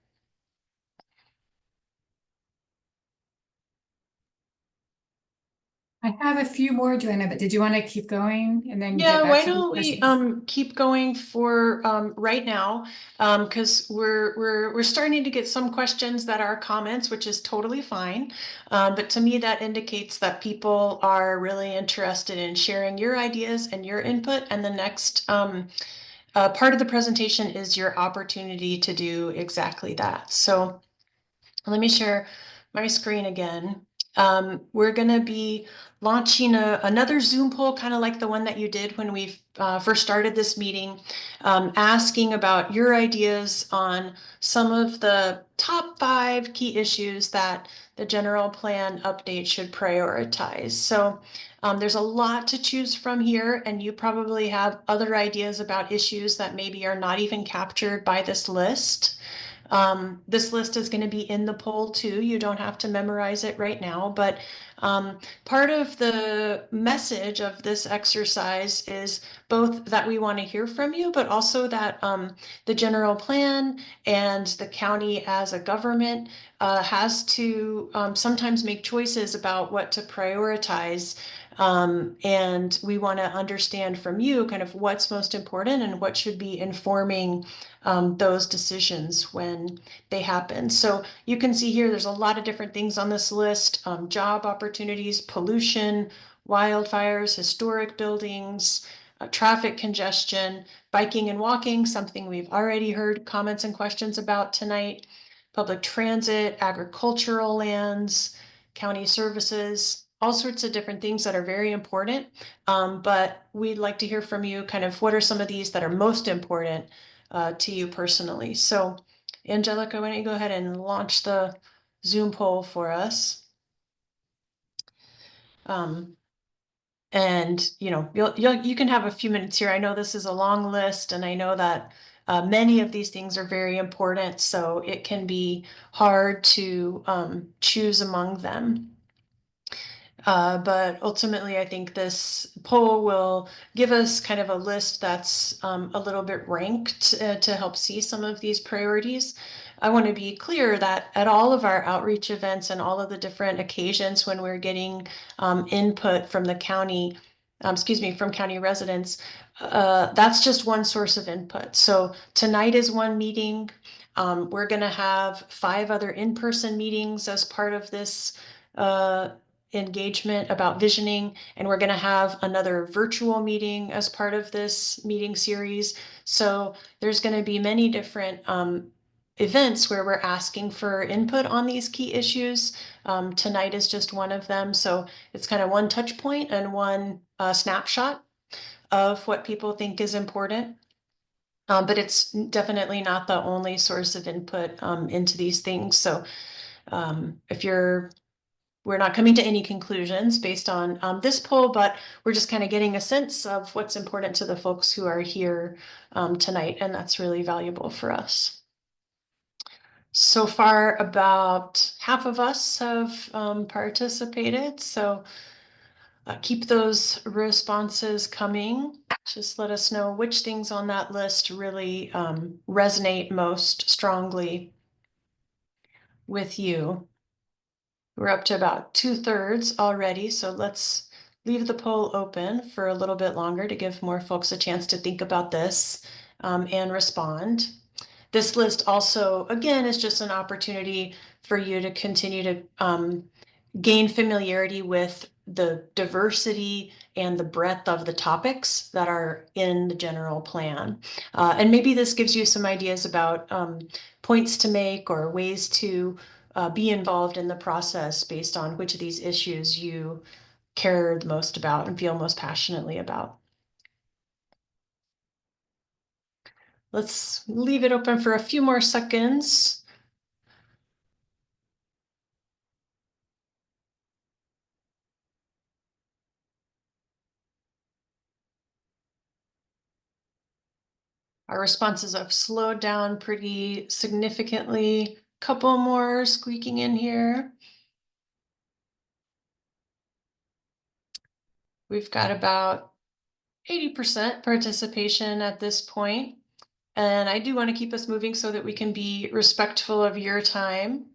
I have a few more, Joanna, but did you want to keep going and then Yeah, get back why to the don't we questions? keep going for right now? Because we're starting to get some questions that are comments, which is totally fine. But to me, that indicates that people are really interested in sharing your ideas and your input. And the next part of the presentation is your opportunity to do exactly that. So let me share my screen again. We're going to be launching another Zoom poll, kind of like the one that you did when we first started this meeting, asking about your ideas on some of the top 5 key issues that the general plan update should prioritize. So there's a lot to choose from here, and you probably have other ideas about issues that maybe are not even captured by this list. This list is going to be in the poll too. You don't have to memorize it right now, but part of the message of this exercise is both that we want to hear from you, but also that the general plan and the county as a government has to sometimes make choices about what to prioritize. And we want to understand from you kind of what's most important and what should be informing those decisions when they happen. So you can see here, there's a lot of different things on this list: job opportunities, pollution, wildfires, historic buildings, traffic congestion, biking and walking, something we've already heard comments and questions about tonight, public transit, agricultural lands, county services, all sorts of different things that are very important. But we'd like to hear from you kind of what are some of these that are most important to you personally. So Angelica, why don't you go ahead and launch the Zoom poll for us? And you can have a few minutes here. I know this is a long list, and I know that many of these things are very important, so it can be hard to choose among them. But ultimately, I think this poll will give us kind of a list that's a little bit ranked to help see some of these priorities. I want to be clear that at all of our outreach events and all of the different occasions when we're getting input from the county, from county residents, that's just one source of input. So tonight is one meeting. We're going to have 5 other in-person meetings as part of this engagement about visioning, and we're going to have another virtual meeting as part of this meeting series. So there's going to be many different events where we're asking for input on these key issues. Tonight is just one of them. So it's kind of one touch point and one snapshot of what people think is important. But it's definitely not the only source of input into these things. So we're not coming to any conclusions based on this poll, but we're just kind of getting a sense of what's important to the folks who are here tonight, and that's really valuable for us. So far, about half of us have participated, so keep those responses coming. Just let us know which things on that list really resonate most strongly with you. We're up to about 2/3 already, so let's leave the poll open for a little bit longer to give more folks a chance to think about this and respond. This list also, again, is just an opportunity for you to continue to gain familiarity with the diversity and the breadth of the topics that are in the general plan. And maybe this gives you some ideas about points to make or ways to be involved in the process based on which of these issues you care the most about and feel most passionately about. Let's leave it open for a few more seconds. Our responses have slowed down pretty significantly. Couple more squeaking in here. We've got about 80% participation at this point. And I do want to keep us moving so that we can be respectful of your time.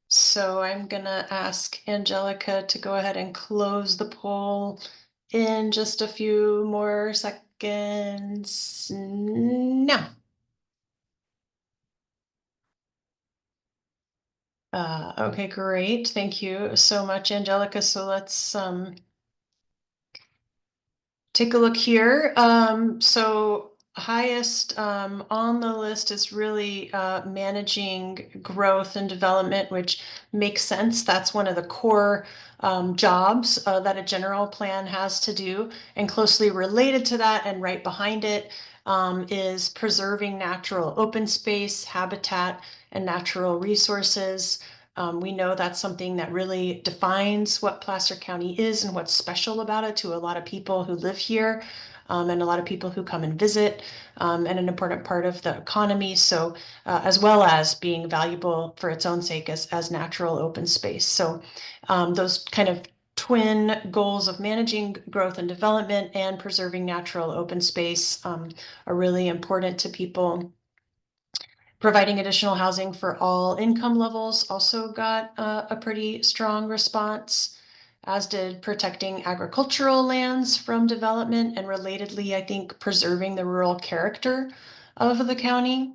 So I'm gonna ask Angelica to go ahead and close the poll in just a few more seconds now. Okay, great. Thank you so much, Angelica. So let's take a look here. So highest on the list is really managing growth and development, which makes sense. That's one of the core jobs that a general plan has to do. And closely related to that and right behind it is preserving natural open space, habitat, and natural resources. We know that's something that really defines what Placer County is and what's special about it to a lot of people who live here and a lot of people who come and visit and an important part of the economy. So as well as being valuable for its own sake as natural open space. So those kind of twin goals of managing growth and development and preserving natural open space are really important to people. Providing additional housing for all income levels also got a pretty strong response, as did protecting agricultural lands from development and relatedly, I think, preserving the rural character of the county.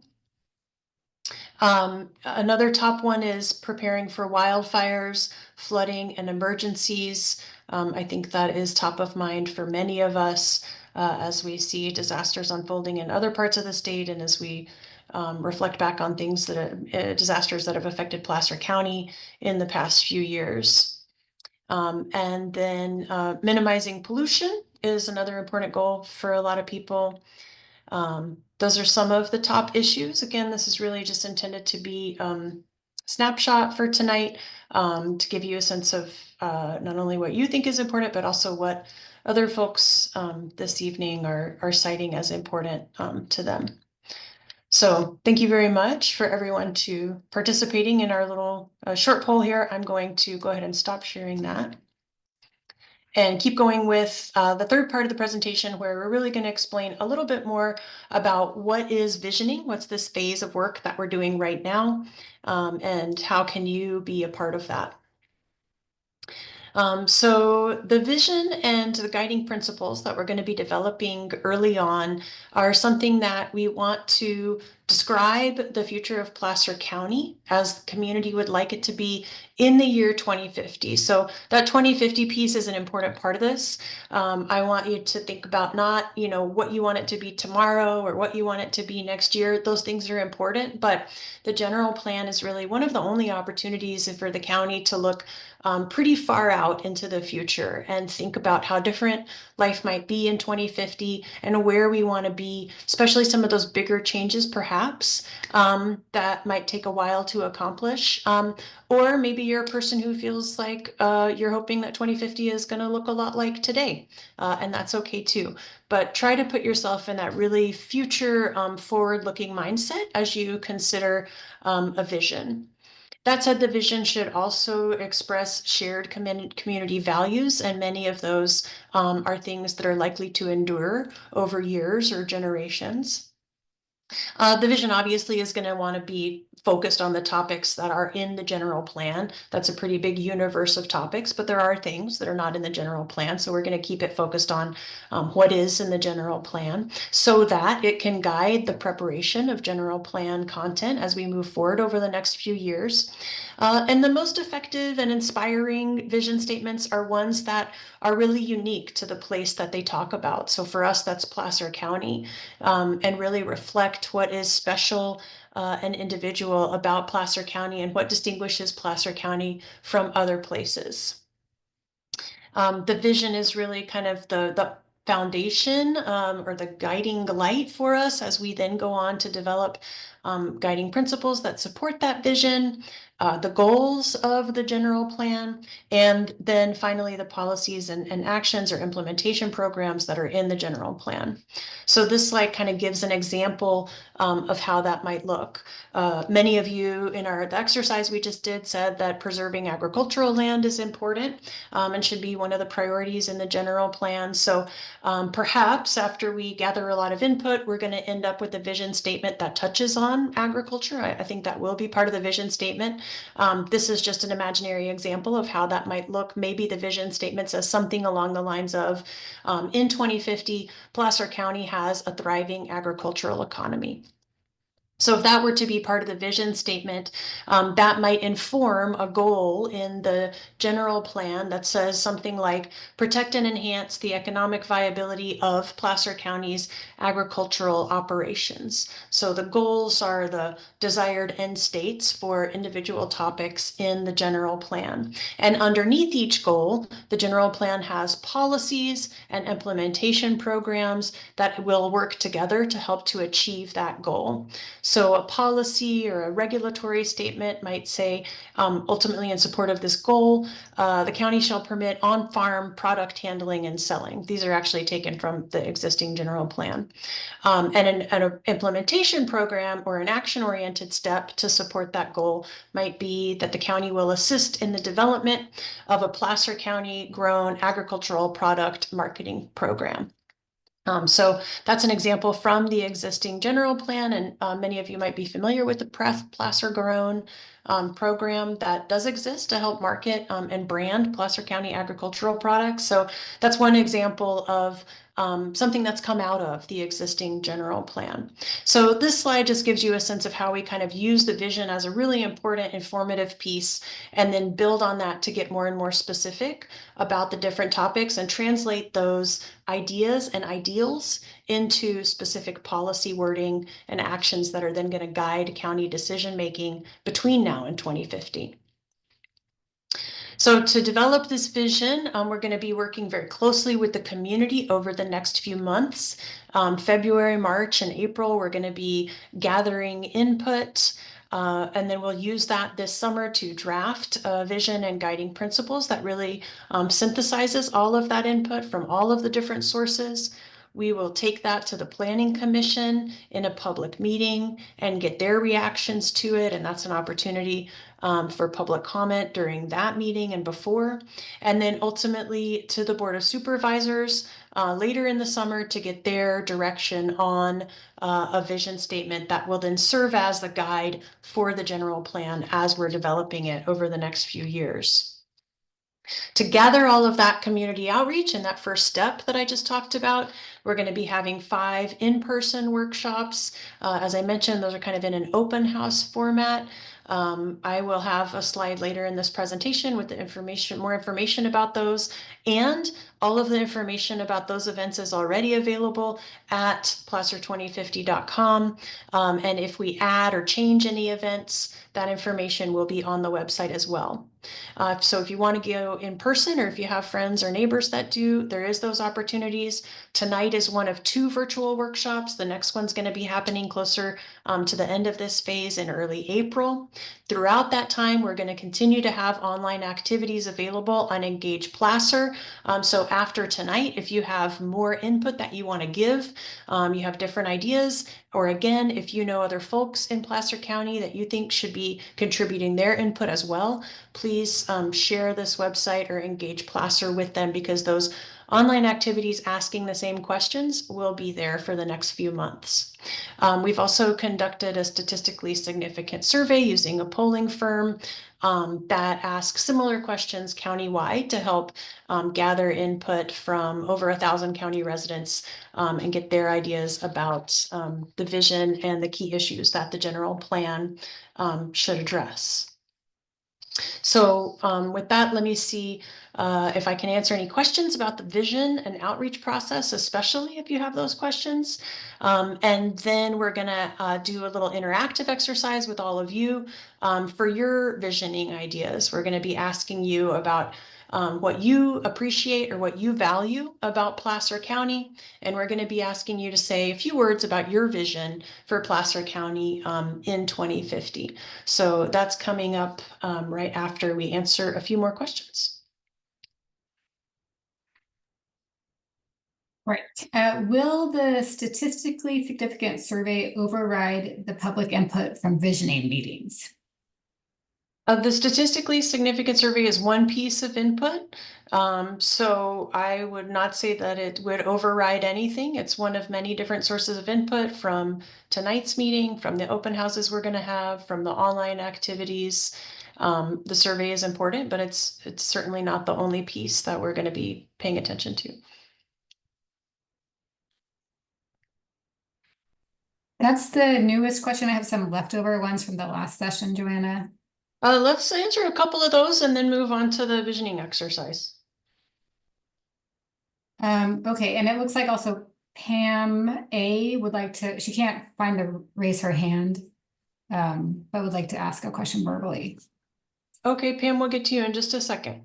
Another top one is preparing for wildfires, flooding, and emergencies. I think that is top of mind for many of us as we see disasters unfolding in other parts of the state and as we reflect back on things disasters that have affected Placer County in the past few years. And then minimizing pollution is another important goal for a lot of people. Those are some of the top issues. Again, this is really just intended to be a snapshot for tonight to give you a sense of not only what you think is important, but also what other folks this evening are citing as important to them. So thank you very much for everyone to participating in our little short poll here. I'm going to go ahead and stop sharing that and keep going with the third part of the presentation where we're really going to explain a little bit more about what is visioning, what's this phase of work that we're doing right now, and how can you be a part of that. So the vision and the guiding principles that we're going to be developing early on are something that we want to describe the future of Placer County as the community would like it to be in the year 2050. So that 2050 piece is an important part of this. I want you to think about not, what you want it to be tomorrow or what you want it to be next year. Those things are important, but the general plan is really one of the only opportunities for the county to look pretty far out into the future and think about how different life might be in 2050 and where we want to be, especially some of those bigger changes perhaps that might take a while to accomplish. Or maybe you're a person who feels like you're hoping that 2050 is going to look a lot like today, and that's okay too. But try to put yourself in that really future forward-looking mindset as you consider a vision. That said, the vision should also express shared community values, and many of those are things that are likely to endure over years or generations. The vision obviously is going to want to be focused on the topics that are in the general plan. That's a pretty big universe of topics, but there are things that are not in the general plan. So we're going to keep it focused on what is in the general plan so that it can guide the preparation of general plan content as we move forward over the next few years. And the most effective and inspiring vision statements are ones that are really unique to the place that they talk about. So for us, that's Placer County, and really reflect what is special and individual about Placer County and what distinguishes Placer County from other places. The vision is really kind of the foundation or the guiding light for us as we then go on to develop guiding principles that support that vision, the goals of the general plan, and then finally the policies and actions or implementation programs that are in the general plan. So this slide kind of gives an example of how that might look. Many of you in the exercise we just did said that preserving agricultural land is important and should be one of the priorities in the general plan. So perhaps after we gather a lot of input, we're going to end up with a vision statement that touches on agriculture. I think that will be part of the vision statement. This is just an imaginary example of how that might look. Maybe the vision statement says something along the lines of, in 2050, Placer County has a thriving agricultural economy. So if that were to be part of the vision statement, that might inform a goal in the general plan that says something like protect and enhance the economic viability of Placer County's agricultural operations. So the goals are the desired end states for individual topics in the general plan. And underneath each goal, the general plan has policies and implementation programs that will work together to help to achieve that goal. So a policy or a regulatory statement might say, ultimately in support of this goal, the county shall permit on-farm product handling and selling. These are actually taken from the existing general plan. And an implementation program or an action-oriented step to support that goal might be that the county will assist in the development of a Placer County grown agricultural product marketing program. So that's an example from the existing general plan, and many of you might be familiar with the Placer Grown program that does exist to help market and brand Placer County agricultural products. So that's one example of something that's come out of the existing general plan. So this slide just gives you a sense of how we kind of use the vision as a really important informative piece, and then build on that to get more and more specific about the different topics and translate those ideas and ideals into specific policy wording and actions that are then going to guide county decision making between now and 2050. So to develop this vision, we're going to be working very closely with the community over the next few months. February, March, and April, we're going to be gathering input. And then we'll use that this summer to draft a vision and guiding principles that really synthesizes all of that input from all of the different sources. We will take that to the Planning Commission in a public meeting and get their reactions to it. And that's an opportunity for public comment during that meeting and before. And then ultimately to the Board of Supervisors later in the summer to get their direction on a vision statement that will then serve as the guide for the general plan as we're developing it over the next few years. To gather all of that community outreach and that first step that I just talked about, we're going to be having 5 in-person workshops. As I mentioned, those are kind of in an open house format. I will have a slide later in this presentation with the information, more information about those, and all of the information about those events is already available at placer2050.com. And if we add or change any events, that information will be on the website as well. So if you want to go in person, or if you have friends or neighbors that do, there is those opportunities. Tonight is one of 2 virtual workshops. The next one's going to be happening closer to the end of this phase in early April. Throughout that time, we're going to continue to have online activities available on Engage Placer. So after tonight, if you have more input that you want to give, you have different ideas, or again, if you know other folks in Placer County that you think should be contributing their input as well, please share this website or Engage Placer with them, because those online activities asking the same questions will be there for the next few months. We've also conducted a statistically significant survey using a polling firm that asks similar questions countywide to help gather input from over 1,000 county residents and get their ideas about the vision and the key issues that the general plan should address. So with that, let me see if I can answer any questions about the vision and outreach process, especially if you have those questions. And then we're going to do a little interactive exercise with all of you for your visioning ideas. We're going to be asking you about what you appreciate or what you value about Placer County. And we're going to be asking you to say a few words about your vision for Placer County in 2050. So that's coming up right after we answer a few more questions. Right. Will the statistically significant survey override the public input from visioning meetings? The statistically significant survey is one piece of input. So I would not say that it would override anything. It's one of many different sources of input from tonight's meeting, from the open houses we're going to have, from the online activities. The survey is important, but it's certainly not the only piece that we're going to be paying attention to. That's the newest question. I have some leftover ones from the last session, Joanna. Let's answer a couple of those and then move on to the visioning exercise. Okay, and it looks like also Pam A would like to, she can't find the raise her hand, but would like to ask a question verbally. Okay, Pam, we'll get to you in just a second.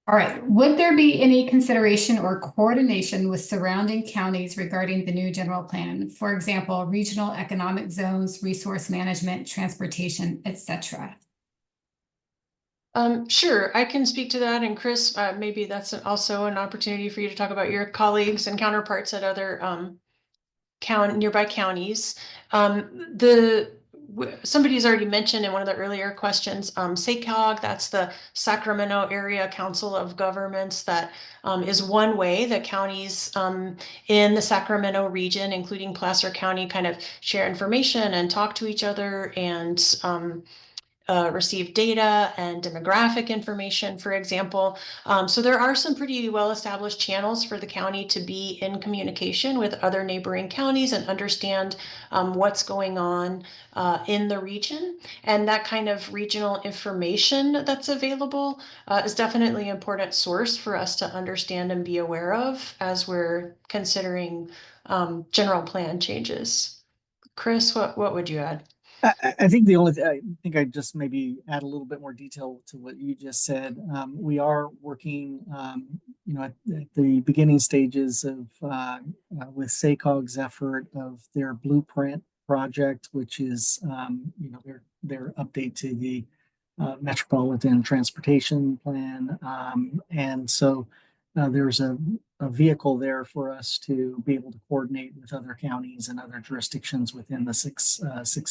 All right, would there be any consideration or coordination with surrounding counties regarding the new general plan? For example, regional economic zones, resource management, transportation, etc. Sure, I can speak to that. And Chris, maybe that's also an opportunity for you to talk about your colleagues and counterparts at other nearby counties. Somebody's already mentioned in one of the earlier questions, SACOG, that's the Sacramento Area Council of Governments. That is one way that counties in the Sacramento region, including Placer County, kind of share information and talk to each other and receive data and demographic information, for example. So there are some pretty well-established channels for the county to be in communication with other neighboring counties and understand what's going on in the region. And that kind of regional information that's available is definitely an important source for us to understand and be aware of as we're considering general plan changes. Chris, what would you add? I think the only thing, I think I just maybe add a little bit more detail to what you just said. We are working, at the beginning stages of with SACOG's effort of their blueprint project, which is, their update to the Metropolitan Transportation Plan. And so there's a vehicle there for us to be able to coordinate with other counties and other jurisdictions within the six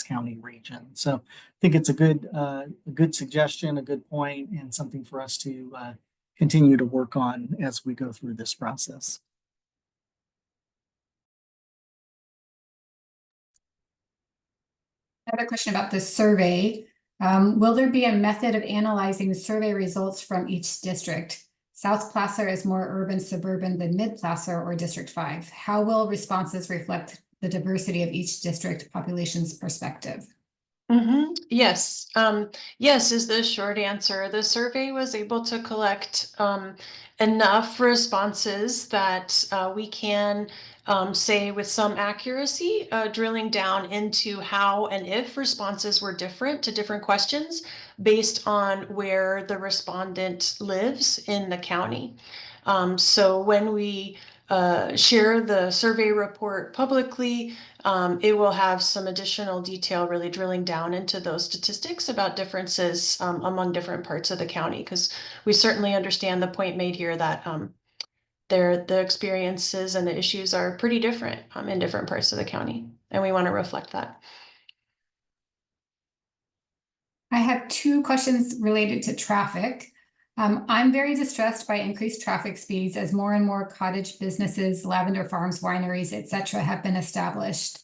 county region. So I think it's a good suggestion, a good point, and something for us to continue to work on as we go through this process. Another question about this survey. Will there be a method of analyzing survey results from each district? South Placer is more urban suburban than Mid Placer or District 5. How will responses reflect the diversity of each district population's perspective? Yes. Yes is the short answer. The survey was able to collect enough responses that we can say with some accuracy, drilling down into how and if responses were different to different questions based on where the respondent lives in the county. So when we share the survey report publicly, it will have some additional detail really drilling down into those statistics about differences among different parts of the county, because we certainly understand the point made here that the experiences and the issues are pretty different in different parts of the county, and we want to reflect that. I have two questions related to traffic. I'm very distressed by increased traffic speeds as more and more cottage businesses, lavender farms, wineries, etc. have been established.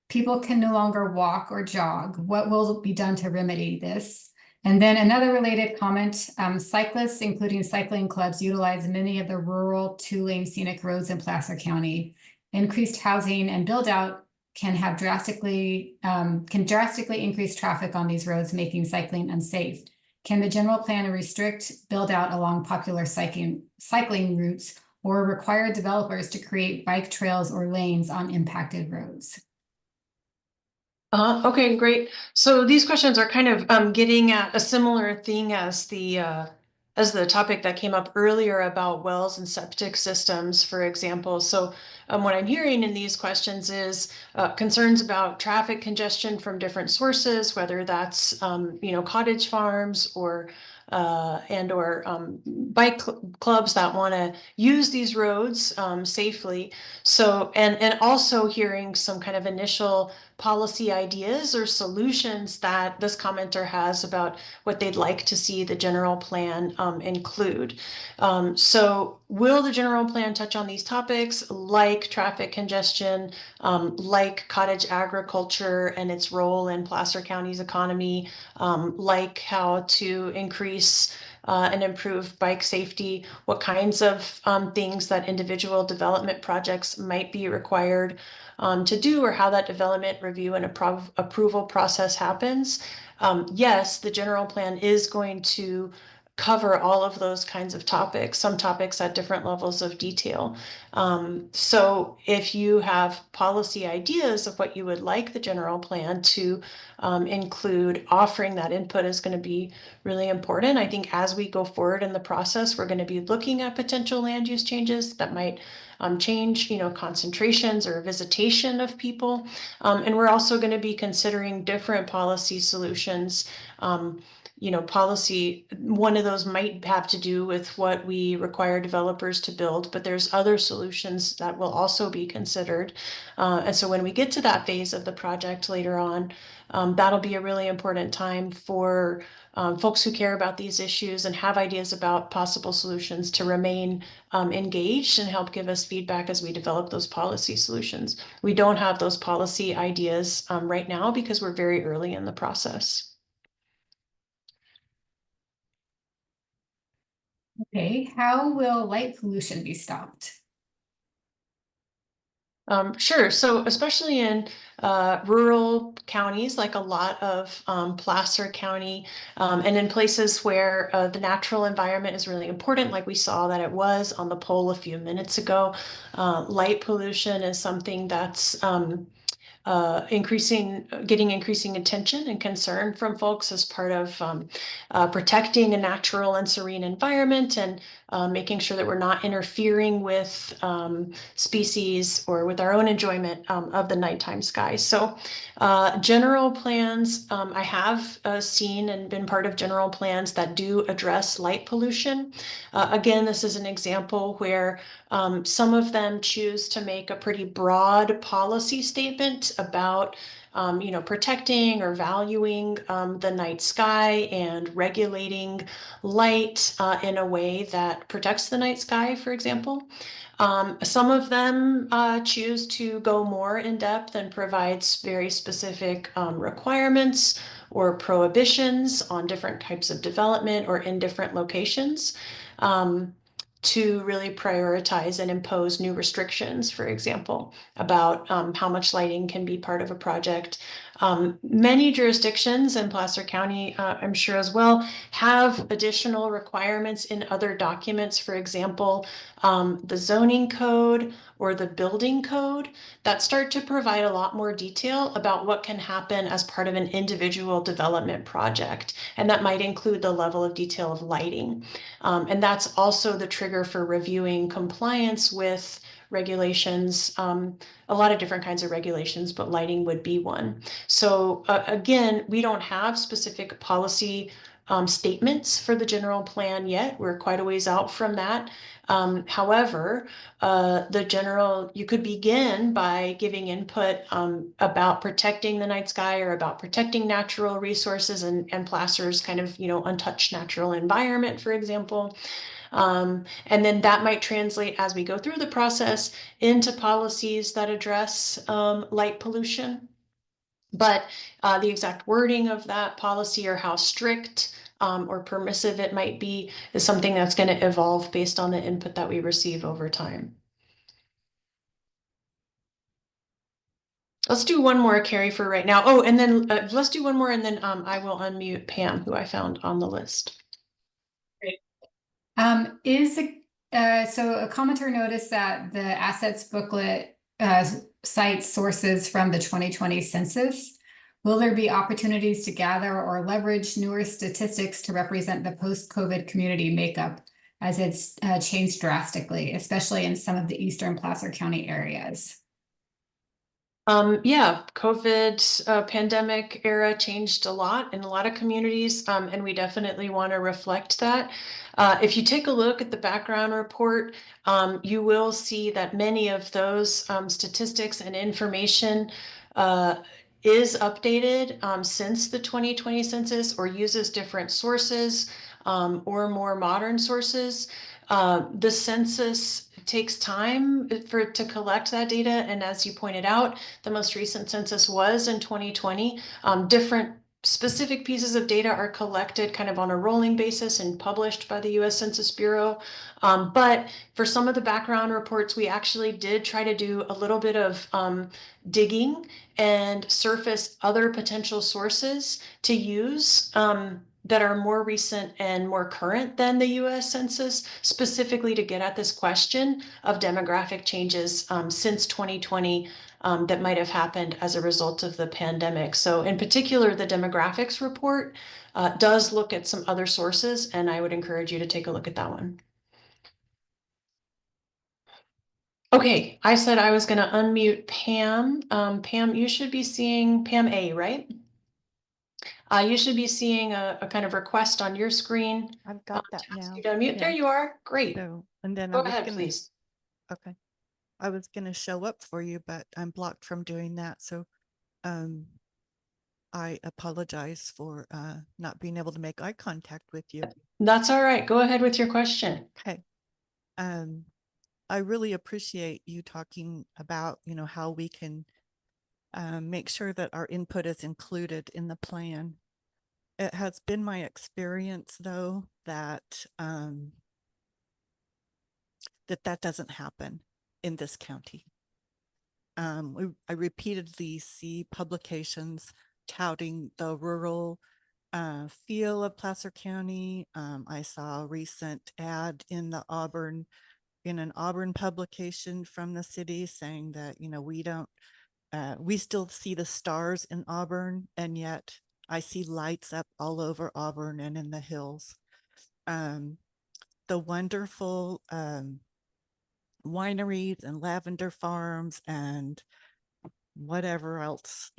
People can no longer walk or jog. What will be done to remedy this? And then another related comment, cyclists, including cycling clubs, utilize many of the rural two-lane scenic roads in Placer County. Increased housing and build out can drastically increase traffic on these roads, making cycling unsafe. Can the general plan restrict build out along popular cycling routes or require developers to create bike trails or lanes on impacted roads? Okay, great. So these questions are kind of getting at a similar thing as the as the topic that came up earlier about wells and septic systems, for example. So what I'm hearing in these questions is concerns about traffic congestion from different sources, whether that's cottage farms or bike clubs that want to use these roads safely. So and also hearing some kind of initial policy ideas or solutions that this commenter has about what they'd like to see the general plan include. So will the general plan touch on these topics like traffic congestion, like cottage agriculture and its role in Placer County's economy, like how to increase and improve bike safety, what kinds of things that individual development projects might be required to do, or how that development review and approval process happens. Yes, the general plan is going to cover all of those kinds of topics, some topics at different levels of detail. So if you have policy ideas of what you would like the general plan to include, offering that input is going to be really important. I think as we go forward in the process, we're going to be looking at potential land use changes that might change, concentrations or visitation of people. And we're also going to be considering different policy solutions. Policy, one of those might have to do with what we require developers to build, but there's other solutions that will also be considered. And so when we get to that phase of the project later on, that'll be a really important time for folks who care about these issues and have ideas about possible solutions to remain engaged and help give us feedback as we develop those policy solutions. We don't have those policy ideas right now because we're very early in the process. Okay, how will light pollution be stopped? Sure. So especially in rural counties, like a lot of Placer County, and in places where the natural environment is really important, like we saw that it was on the poll a few minutes ago, light pollution is something that's getting increasing attention and concern from folks as part of protecting a natural and serene environment and making sure that we're not interfering with species or with our own enjoyment of the nighttime sky. So general plans, I have seen and been part of general plans that do address light pollution. Again, this is an example where some of them choose to make a pretty broad policy statement about protecting or valuing the night sky and regulating light in a way that protects the night sky, for example. Some of them choose to go more in depth and provides very specific requirements or prohibitions on different types of development or in different locations. To really prioritize and impose new restrictions, for example, about how much lighting can be part of a project. Many jurisdictions in Placer County, I'm sure as well, have additional requirements in other documents, for example, the zoning code or the building code that start to provide a lot more detail about what can happen as part of an individual development project. And that might include the level of detail of lighting. And that's also the trigger for reviewing compliance with regulations, a lot of different kinds of regulations, but lighting would be one. So again, we don't have specific policy statements for the general plan yet. We're quite a ways out from that. However, you could begin by giving input about protecting the night sky or about protecting natural resources and Placer's kind of, untouched natural environment, for example. And then that might translate as we go through the process into policies that address light pollution. But the exact wording of that policy or how strict or permissive it might be is something that's going to evolve based on the input that we receive over time. Let's do one more, Carrie, for right now. Oh, and then let's do one more, and then I will unmute Pam, who I found on the list. Great. So a commenter noticed that the assets booklet cites sources from the 2020 census. Will there be opportunities to gather or leverage newer statistics to represent the post-COVID community makeup as it's changed drastically, especially in some of the eastern Placer County areas? Yeah, COVID pandemic era changed a lot in a lot of communities, and we definitely want to reflect that. If you take a look at the background report, you will see that many of those statistics and information is updated since the 2020 census, or uses different sources or more modern sources. The census takes time to collect that data, and as you pointed out, the most recent census was in 2020. Different specific pieces of data are collected kind of on a rolling basis and published by the US Census Bureau. But for some of the background reports, we actually did try to do a little bit of digging and surface other potential sources to use that are more recent and more current than the US Census, specifically to get at this question of demographic changes since 2020 that might have happened as a result of the pandemic. So in particular, the demographics report does look at some other sources, and I would encourage you to take a look at that one. Okay, I said I was going to unmute Pam. Pam, you should be seeing Pam A, right? You should be seeing a kind of request on your screen. I've got that to ask now. you to unmute. There Yeah. you are. Great. So, and then Go I was ahead, gonna, please. okay. I was gonna show up for you, but I'm blocked from doing that. So, I apologize for not being able to make eye contact with you. That's all right. Go ahead with your question. Okay. I really appreciate you talking about, how we can make sure that our input is included in the plan. It has been my experience, though, that that doesn't happen in this county. I repeatedly see publications touting the rural feel of Placer County. I saw a recent ad in an Auburn publication from the city saying that, we still see the stars in Auburn, and yet I see lights up all over Auburn and in the hills. The wonderful wineries and lavender farms and whatever else,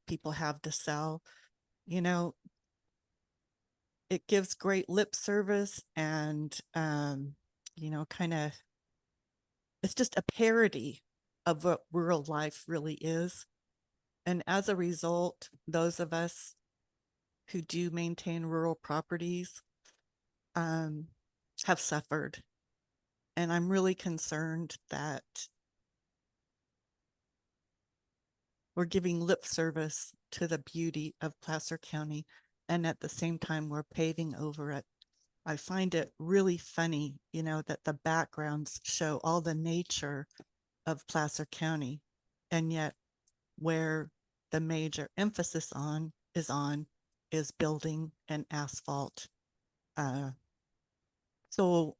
people have to sell, it gives great lip service and, kind of, it's just a parody of what rural life really is. And as a result, those of us who do maintain rural properties have suffered. And I'm really concerned that we're giving lip service to the beauty of Placer County, and at the same time we're paving over it. I find it really funny, that the backgrounds show all the nature of Placer County, and yet where the major emphasis is building and asphalt. So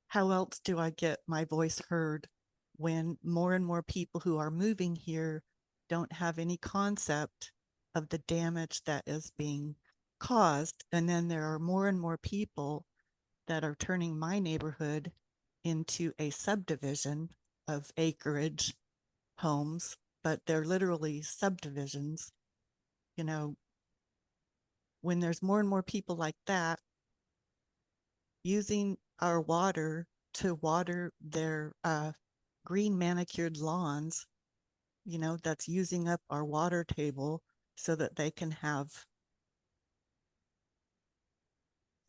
how else do I get my voice heard when more and more people who are moving here don't have any concept of the damage that is being caused? And then there are more and more people that are turning my neighborhood into a subdivision of acreage homes, but they're literally subdivisions. When there's more and more people like that using our water to water their green manicured lawns, that's using up our water table so that they can have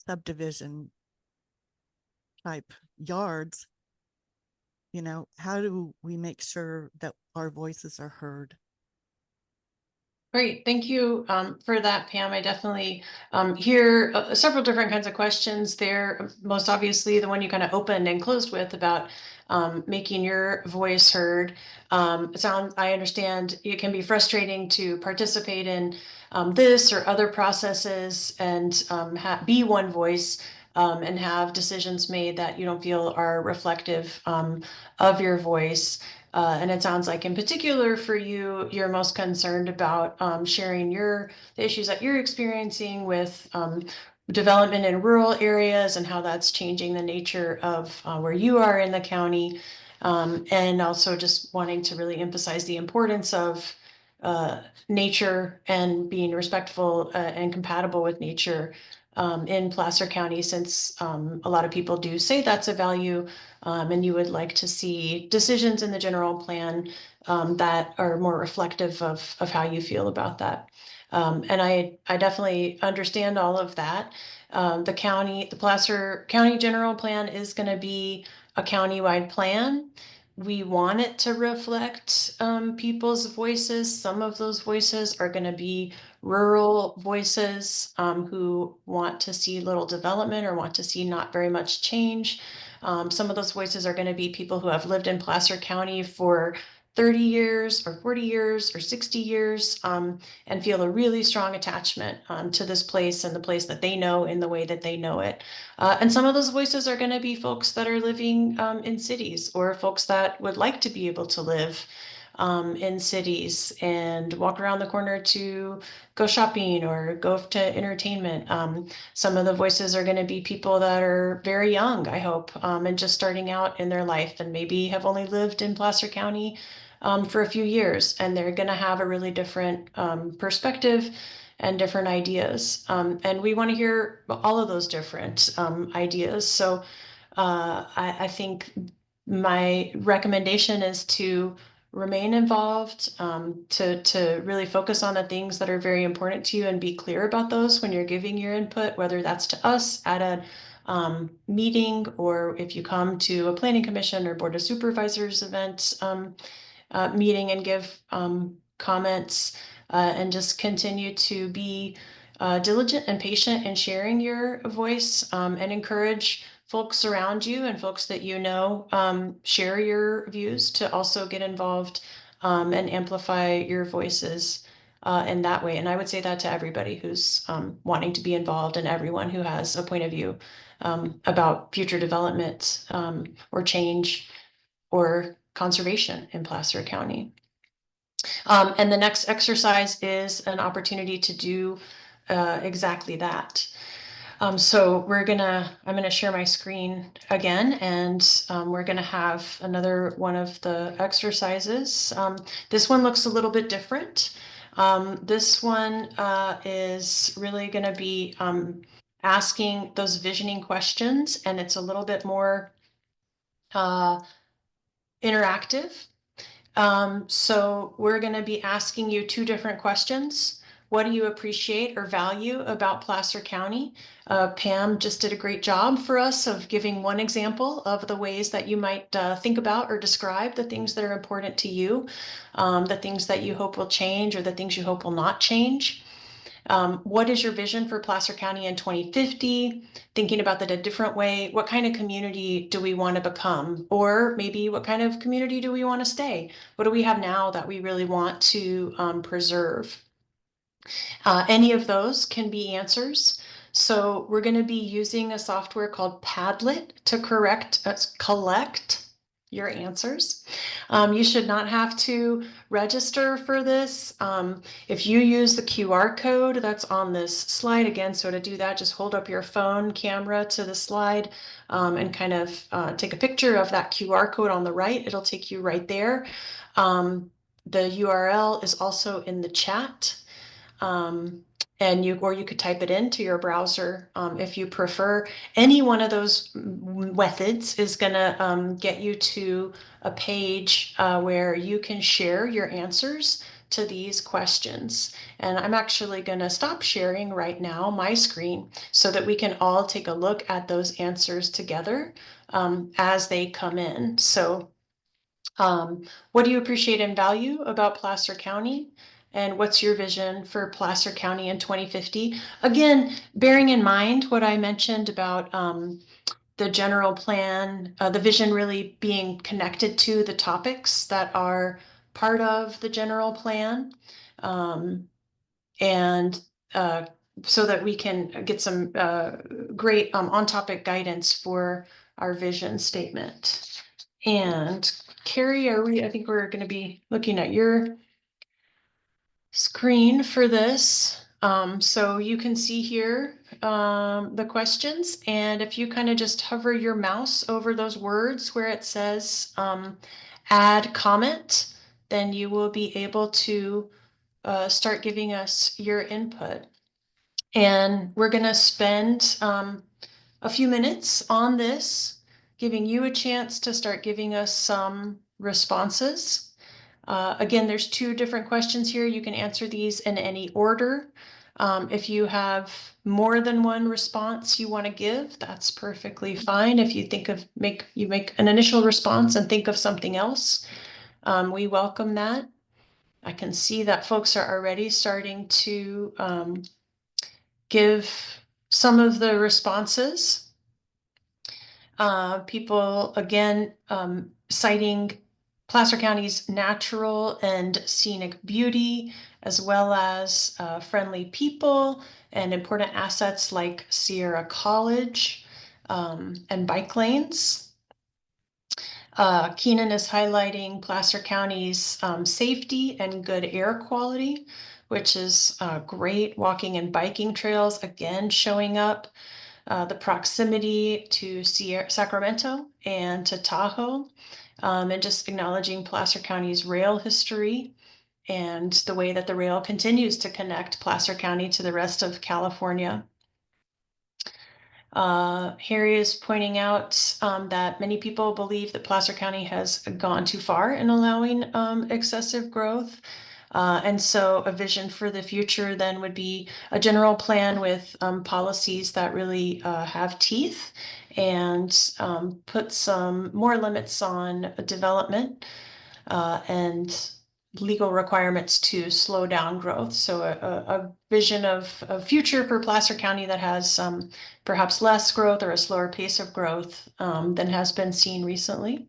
subdivision type yards. How do we make sure that our voices are heard? Great, thank you for that, Pam. I definitely hear several different kinds of questions there. Most obviously, the one you kind of opened and closed with about making your voice heard. I understand it can be frustrating to participate in this or other processes and be one voice and have decisions made that you don't feel are reflective of your voice. And it sounds like in particular for you, you're most concerned about sharing the issues that you're experiencing with development in rural areas and how that's changing the nature of where you are in the county. And also just wanting to really emphasize the importance of nature and being respectful and compatible with nature in Placer County, since a lot of people do say that's a value, and you would like to see decisions in the general plan that are more reflective of how you feel about that. And I definitely understand all of that. The Placer County General Plan is going to be a countywide plan. We want it to reflect people's voices. Some of those voices are going to be rural voices who want to see little development or want to see not very much change. Some of those voices are going to be people who have lived in Placer County for 30 years or 40 years or 60 years and feel a really strong attachment to this place and the place that they know in the way that they know it. And some of those voices are going to be folks that are living in cities, or folks that would like to be able to live in cities and walk around the corner to go shopping or go to entertainment. Some of the voices are going to be people that are very young, I hope, and just starting out in their life and maybe have only lived in Placer County for a few years, and they're going to have a really different perspective and different ideas. And we want to hear all of those different ideas. So I think my recommendation is to remain involved, to really focus on the things that are very important to you and be clear about those when you're giving your input, whether that's to us at a meeting, or if you come to a planning commission or board of supervisors event meeting and give comments, and just continue to be diligent and patient in sharing your voice, and encourage folks around you and folks that you know share your views to also get involved and amplify your voices in that way. And I would say that to everybody who's wanting to be involved, and everyone who has a point of view about future development or change or conservation in Placer County. And the next exercise is an opportunity to do exactly that. So I'm gonna share my screen again, and we're gonna have another one of the exercises. This one looks a little bit different. This one is really gonna be asking those visioning questions, and it's a little bit more interactive. So we're going to be asking you two different questions. What do you appreciate or value about Placer County? Pam just did a great job for us of giving one example of the ways that you might think about or describe the things that are important to you, the things that you hope will change or the things you hope will not change. What is your vision for Placer County in 2050? Thinking about that a different way. What kind of community do we want to become? Or maybe what kind of community do we want to stay? What do we have now that we really want to preserve? Any of those can be answers. So we're going to be using a software called Padlet to collect your answers. You should not have to register for this. If you use the QR code that's on this slide, again, so to do that, just hold up your phone camera to the slide and kind of take a picture of that QR code on the right. It'll take you right there. The URL is also in the chat. And you could type it into your browser if you prefer. Any one of those methods is going to get you to a page where you can share your answers to these questions. And I'm actually going to stop sharing right now my screen so that we can all take a look at those answers together as they come in. So what do you appreciate and value about Placer County? And what's your vision for Placer County in 2050? Again, bearing in mind what I mentioned about the general plan, the vision really being connected to the topics that are part of the general plan. And so that we can get some great on-topic guidance for our vision statement. And Carrie, I think we're going to be looking at your screen for this. So you can see here the questions, and if you kind of just hover your mouse over those words where it says add comment, then you will be able to start giving us your input. And we're going to spend a few minutes on this, giving you a chance to start giving us some responses. Again, there's 2 different questions here. You can answer these in any order. If you have more than one response you want to give, that's perfectly fine. If you think of make an initial response and think of something else, we welcome that. I can see that folks are already starting to give some of the responses. People, again, citing Placer County's natural and scenic beauty, as well as friendly people and important assets like Sierra College and bike lanes. Keenan is highlighting Placer County's safety and good air quality, which is great. Walking and biking trails, again, showing up. The proximity to Sacramento and to Tahoe, and just acknowledging Placer County's rail history and the way that the rail continues to connect Placer County to the rest of California. Harry is pointing out that many people believe that Placer County has gone too far in allowing excessive growth. And so a vision for the future then would be a general plan with policies that really have teeth and put some more limits on development and legal requirements to slow down growth. So a vision of a future for Placer County that has perhaps less growth or a slower pace of growth than has been seen recently.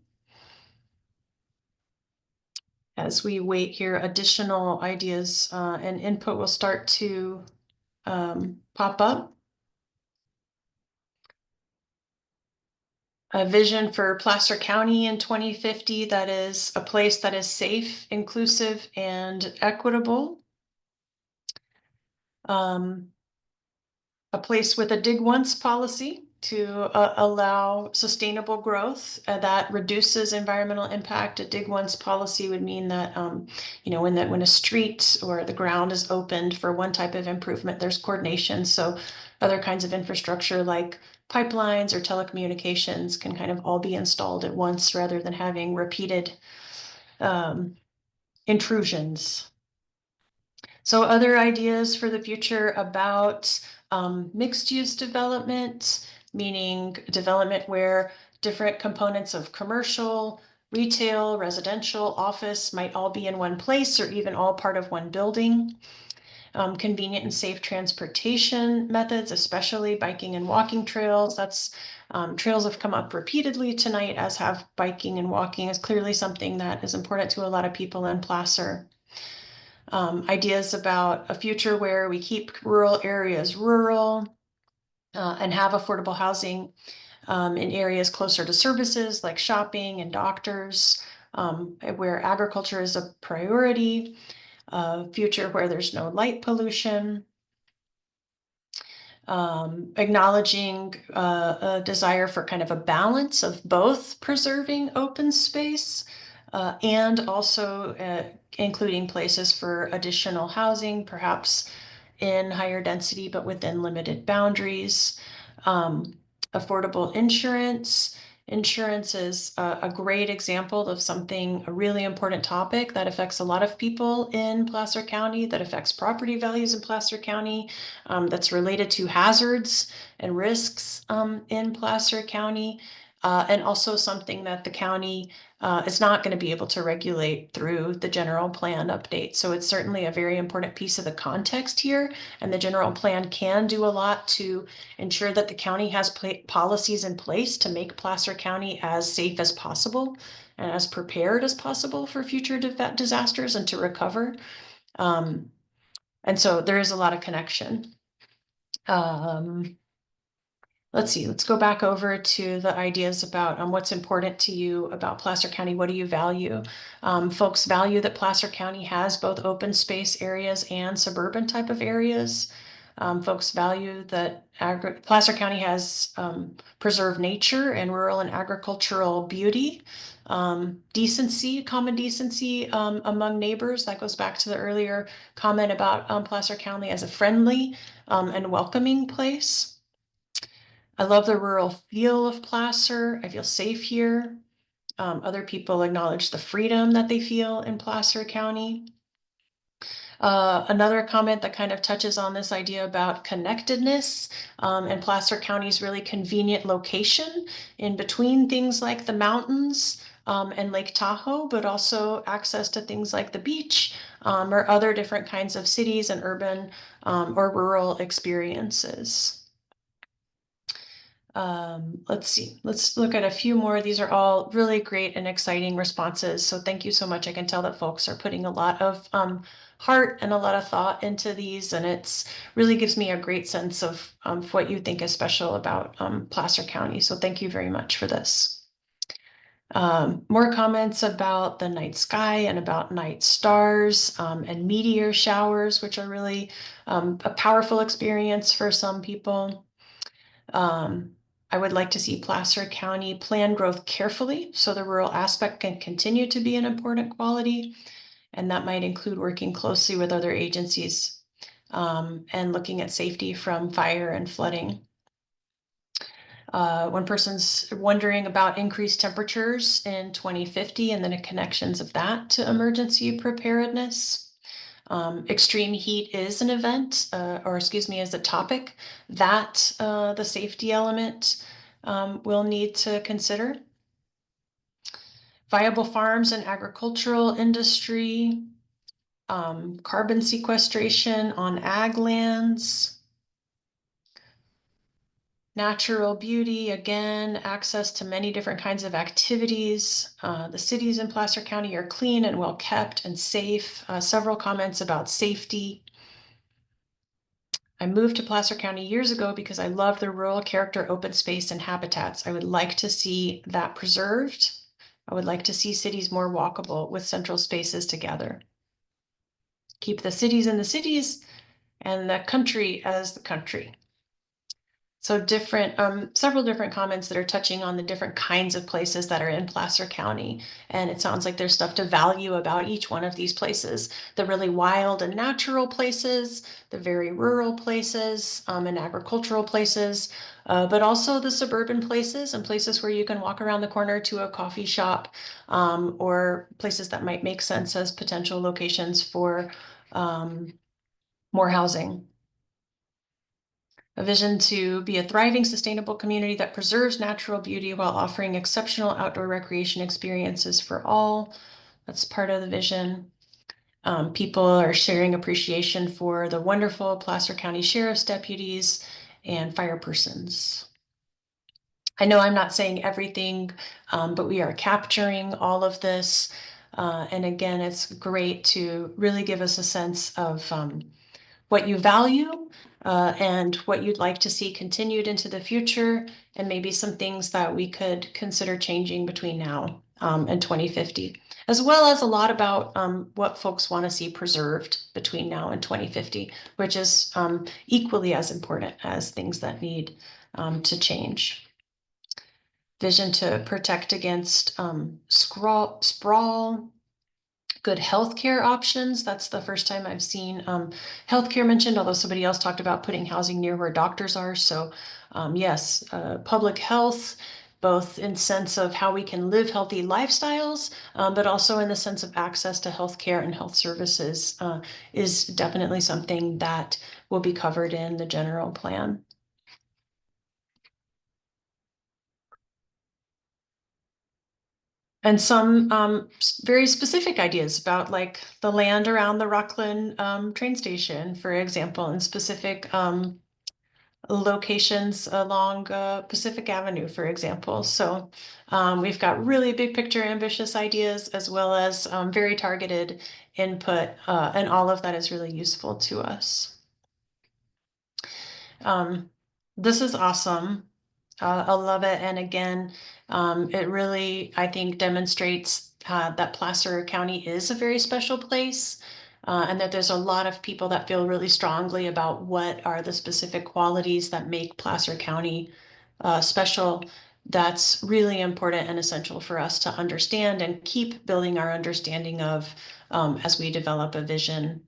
As we wait here, additional ideas and input will start to pop up. A vision for Placer County in 2050 that is a place that is safe, inclusive, and equitable. A place with a dig once policy to allow sustainable growth that reduces environmental impact. A dig once policy would mean that, when a street or the ground is opened for one type of improvement, there's coordination. So other kinds of infrastructure like pipelines or telecommunications can kind of all be installed at once rather than having repeated intrusions. So other ideas for the future about mixed use development, meaning development where different components of commercial, retail, residential, office might all be in one place or even all part of one building. Convenient and safe transportation methods, especially biking and walking trails. That's trails have come up repeatedly tonight, as have biking and walking is clearly something that is important to a lot of people in Placer. Ideas about a future where we keep rural areas rural and have affordable housing in areas closer to services like shopping and doctors, where agriculture is a priority, a future where there's no light pollution, acknowledging a desire for kind of a balance of both preserving open space and also including places for additional housing, perhaps in higher density, but within limited boundaries. Affordable insurance. Insurance is a great example of a really important topic that affects a lot of people in Placer County, that affects property values in Placer County, that's related to hazards and risks in Placer County, and also something that the county is not going to be able to regulate through the general plan update. So it's certainly a very important piece of the context here, and the general plan can do a lot to ensure that the county has policies in place to make Placer County as safe as possible and as prepared as possible for future disasters and to recover. And so there is a lot of connection. let's see, let's go back over to the ideas about what's important to you about Placer County. What do you value? Folks value that Placer County has both open space areas and suburban type of areas. Folks value that Placer County has preserved nature and rural and agricultural beauty. Decency, common decency among neighbors. That goes back to the earlier comment about Placer County as a friendly and welcoming place. I love the rural feel of Placer. I feel safe here. Other people acknowledge the freedom that they feel in Placer County. Another comment that kind of touches on this idea about connectedness and Placer County's really convenient location in between things like the mountains and Lake Tahoe, but also access to things like the beach or other different kinds of cities and urban or rural experiences. Let's see, let's look at a few more. These are all really great and exciting responses. So thank you so much. I can tell that folks are putting a lot of heart and a lot of thought into these, and it's really gives me a great sense of what you think is special about Placer County. So thank you very much for this. More comments about the night sky and about night stars and meteor showers, which are really a powerful experience for some people. I would like to see Placer County plan growth carefully so the rural aspect can continue to be an important quality. And that might include working closely with other agencies and looking at safety from fire and flooding. One person's wondering about increased temperatures in 2050 and then the connections of that to emergency preparedness. Extreme heat is an event, is a topic that the safety element will need to consider. Viable farms and agricultural industry, carbon sequestration on ag lands, natural beauty, again, access to many different kinds of activities. The cities in Placer County are clean and well kept and safe. Several comments about safety. I moved to Placer County years ago because I love the rural character, open space, and habitats. I would like to see that preserved. I would like to see cities more walkable with central spaces together. Keep the cities in the cities and the country as the country. So several different comments that are touching on the different kinds of places that are in Placer County. And it sounds like there's stuff to value about each one of these places. The really wild and natural places, the very rural places and agricultural places, but also the suburban places and places where you can walk around the corner to a coffee shop or places that might make sense as potential locations for more housing. A vision to be a thriving, sustainable community that preserves natural beauty while offering exceptional outdoor recreation experiences for all. That's part of the vision. People are sharing appreciation for the wonderful Placer County Sheriff's deputies and fire persons. I know I'm not saying everything, but we are capturing all of this. And again, it's great to really give us a sense of what you value and what you'd like to see continued into the future, and maybe some things that we could consider changing between now and 2050, as well as a lot about what folks want to see preserved between now and 2050, which is equally as important as things that need to change. Vision to protect against sprawl, good healthcare options. That's the first time I've seen healthcare mentioned, although somebody else talked about putting housing near where doctors are. So yes, public health, both in sense of how we can live healthy lifestyles, but also in the sense of access to healthcare and health services is definitely something that will be covered in the general plan. And some very specific ideas about like the land around the Rockland train station, for example, and specific locations along Pacific Avenue, for example. So we've got really big picture ambitious ideas as well as very targeted input, and all of that is really useful to us. This is awesome. I love it. And again, it really, I think, demonstrates that Placer County is a very special place. And that there's a lot of people that feel really strongly about what are the specific qualities that make Placer County special. That's really important and essential for us to understand and keep building our understanding of as we develop a vision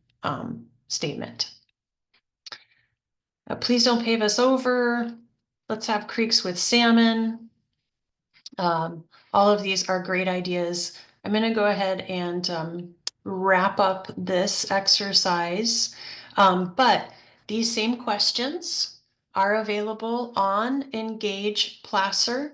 statement. Please don't pave us over. Let's have creeks with salmon. All of these are great ideas. I'm going to go ahead and wrap up this exercise. But these same questions are available on Engage Placer.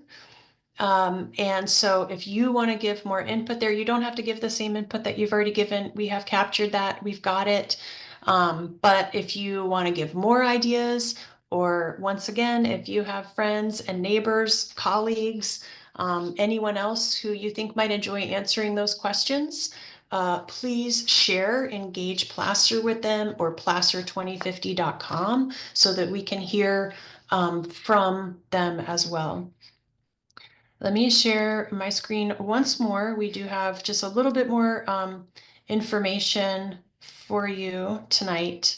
And so if you want to give more input there, you don't have to give the same input that you've already given. We have captured that. We've got it. But if you want to give more ideas, or once again, if you have friends and neighbors, colleagues, anyone else who you think might enjoy answering those questions, please share Engage Placer with them or placer2050.com so that we can hear from them as well. Let me share my screen once more. We do have just a little bit more information for you tonight.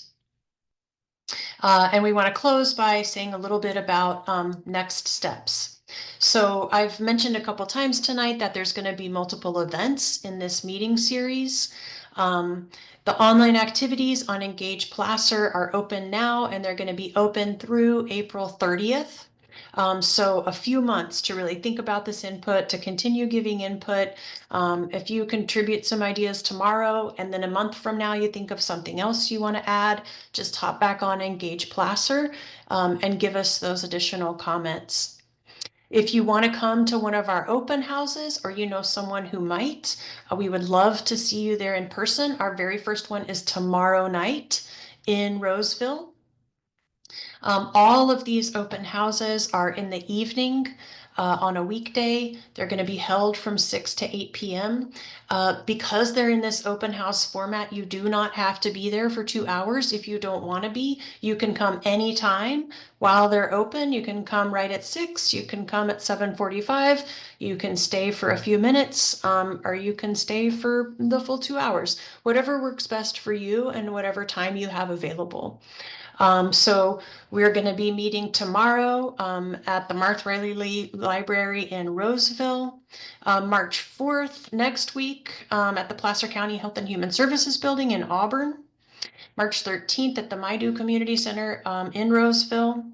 And we want to close by saying a little bit about next steps. So I've mentioned a couple times tonight that there's going to be multiple events in this meeting series. The online activities on Engage Placer are open now, and they're going to be open through April 30th. So a few months to really think about this input, to continue giving input. If you contribute some ideas tomorrow, and then a month from now you think of something else you want to add, just hop back on Engage Placer and give us those additional comments. If you want to come to one of our open houses, or you know someone who might, we would love to see you there in person. Our very first one is tomorrow night in Roseville. All of these open houses are in the evening on a weekday. They're going to be held from 6 to 8 p.m. Because they're in this open house format, you do not have to be there for 2 hours if you don't want to be. You can come anytime while they're open. You can come right at 6. You can come at 7:45. You can stay for a few minutes, or you can stay for the full 2 hours. Whatever works best for you and whatever time you have available. So we're going to be meeting tomorrow at the Martha Riley Library in Roseville. March 4th, next week, at the Placer County Health and Human Services Building in Auburn. March 13th at the Maidu Community Center in Roseville.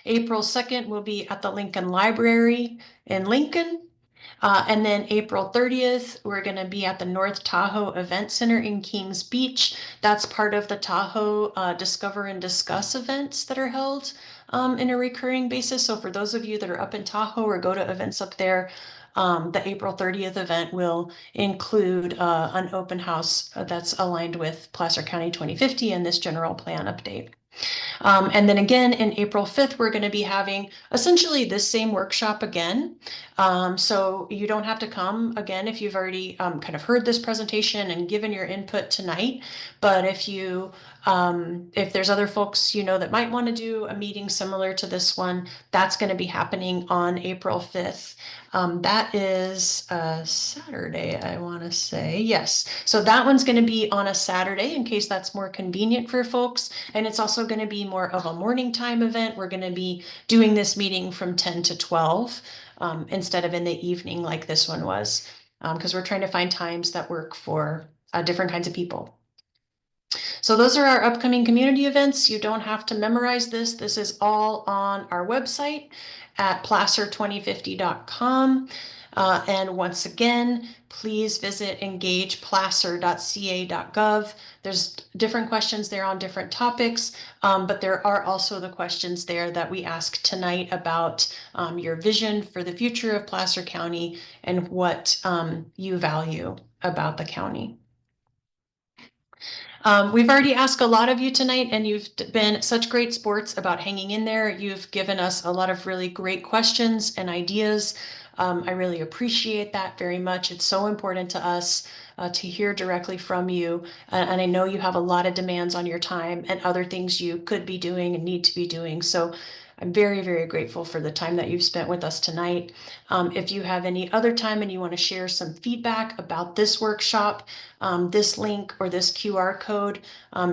April 2nd will be at the Lincoln Library in Lincoln. And then April 30th, we're going to be at the North Tahoe Event Center in Kings Beach. That's part of the Tahoe Discover and Discuss events that are held in a recurring basis. So for those of you that are up in Tahoe or go to events up there, the April 30th event will include an open house that's aligned with Placer County 2050 and this general plan update. And then again, in April 5th, we're going to be having essentially this same workshop again. So you don't have to come again if you've already kind of heard this presentation and given your input tonight. But if there's other folks you know that might want to do a meeting similar to this one, that's going to be happening on April 5th. That is a Saturday, I want to say. Yes. So that one's going to be on a Saturday in case that's more convenient for folks. And it's also going to be more of a morning time event. We're going to be doing this meeting from 10 to 12 instead of in the evening like this one was, because we're trying to find times that work for different kinds of people. So those are our upcoming community events. You don't have to memorize this. This is all on our website at placer2050.com. And once again, please visit engageplacer.ca.gov. There's different questions there on different topics, but there are also the questions there that we asked tonight about your vision for the future of Placer County and what you value about the county. We've already asked a lot of you tonight, and you've been such great sports about hanging in there. You've given us a lot of really great questions and ideas. I really appreciate that very much. It's so important to us to hear directly from you. And I know you have a lot of demands on your time and other things you could be doing and need to be doing. So I'm very, very grateful for the time that you've spent with us tonight. If you have any other time and you want to share some feedback about this workshop, this link or this QR code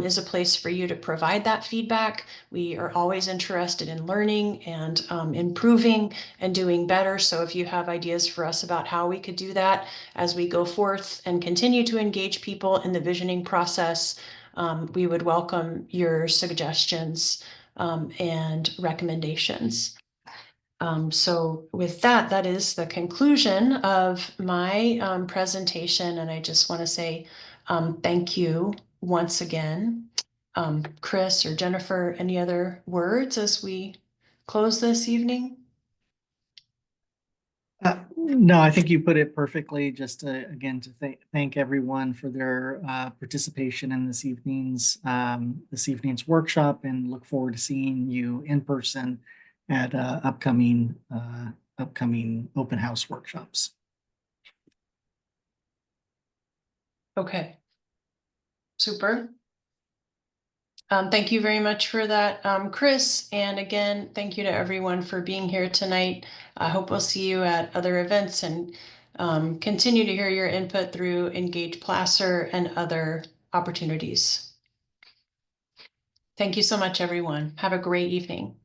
is a place for you to provide that feedback. We are always interested in learning and improving and doing better. So if you have ideas for us about how we could do that as we go forth and continue to engage people in the visioning process, we would welcome your suggestions and recommendations. So with that, that is the conclusion of my presentation. And I just want to say thank you once again. Chris or Jennifer, any other words as we close this evening? No, I think you put it perfectly. Just again to thank everyone for their participation in this evening's workshop, and look forward to seeing you in person at upcoming open house workshops. Okay. Super. Thank you very much for that, Chris. And again, thank you to everyone for being here tonight. I hope we'll see you at other events and continue to hear your input through Engage Placer and other opportunities. Thank you so much, everyone. Have a great evening.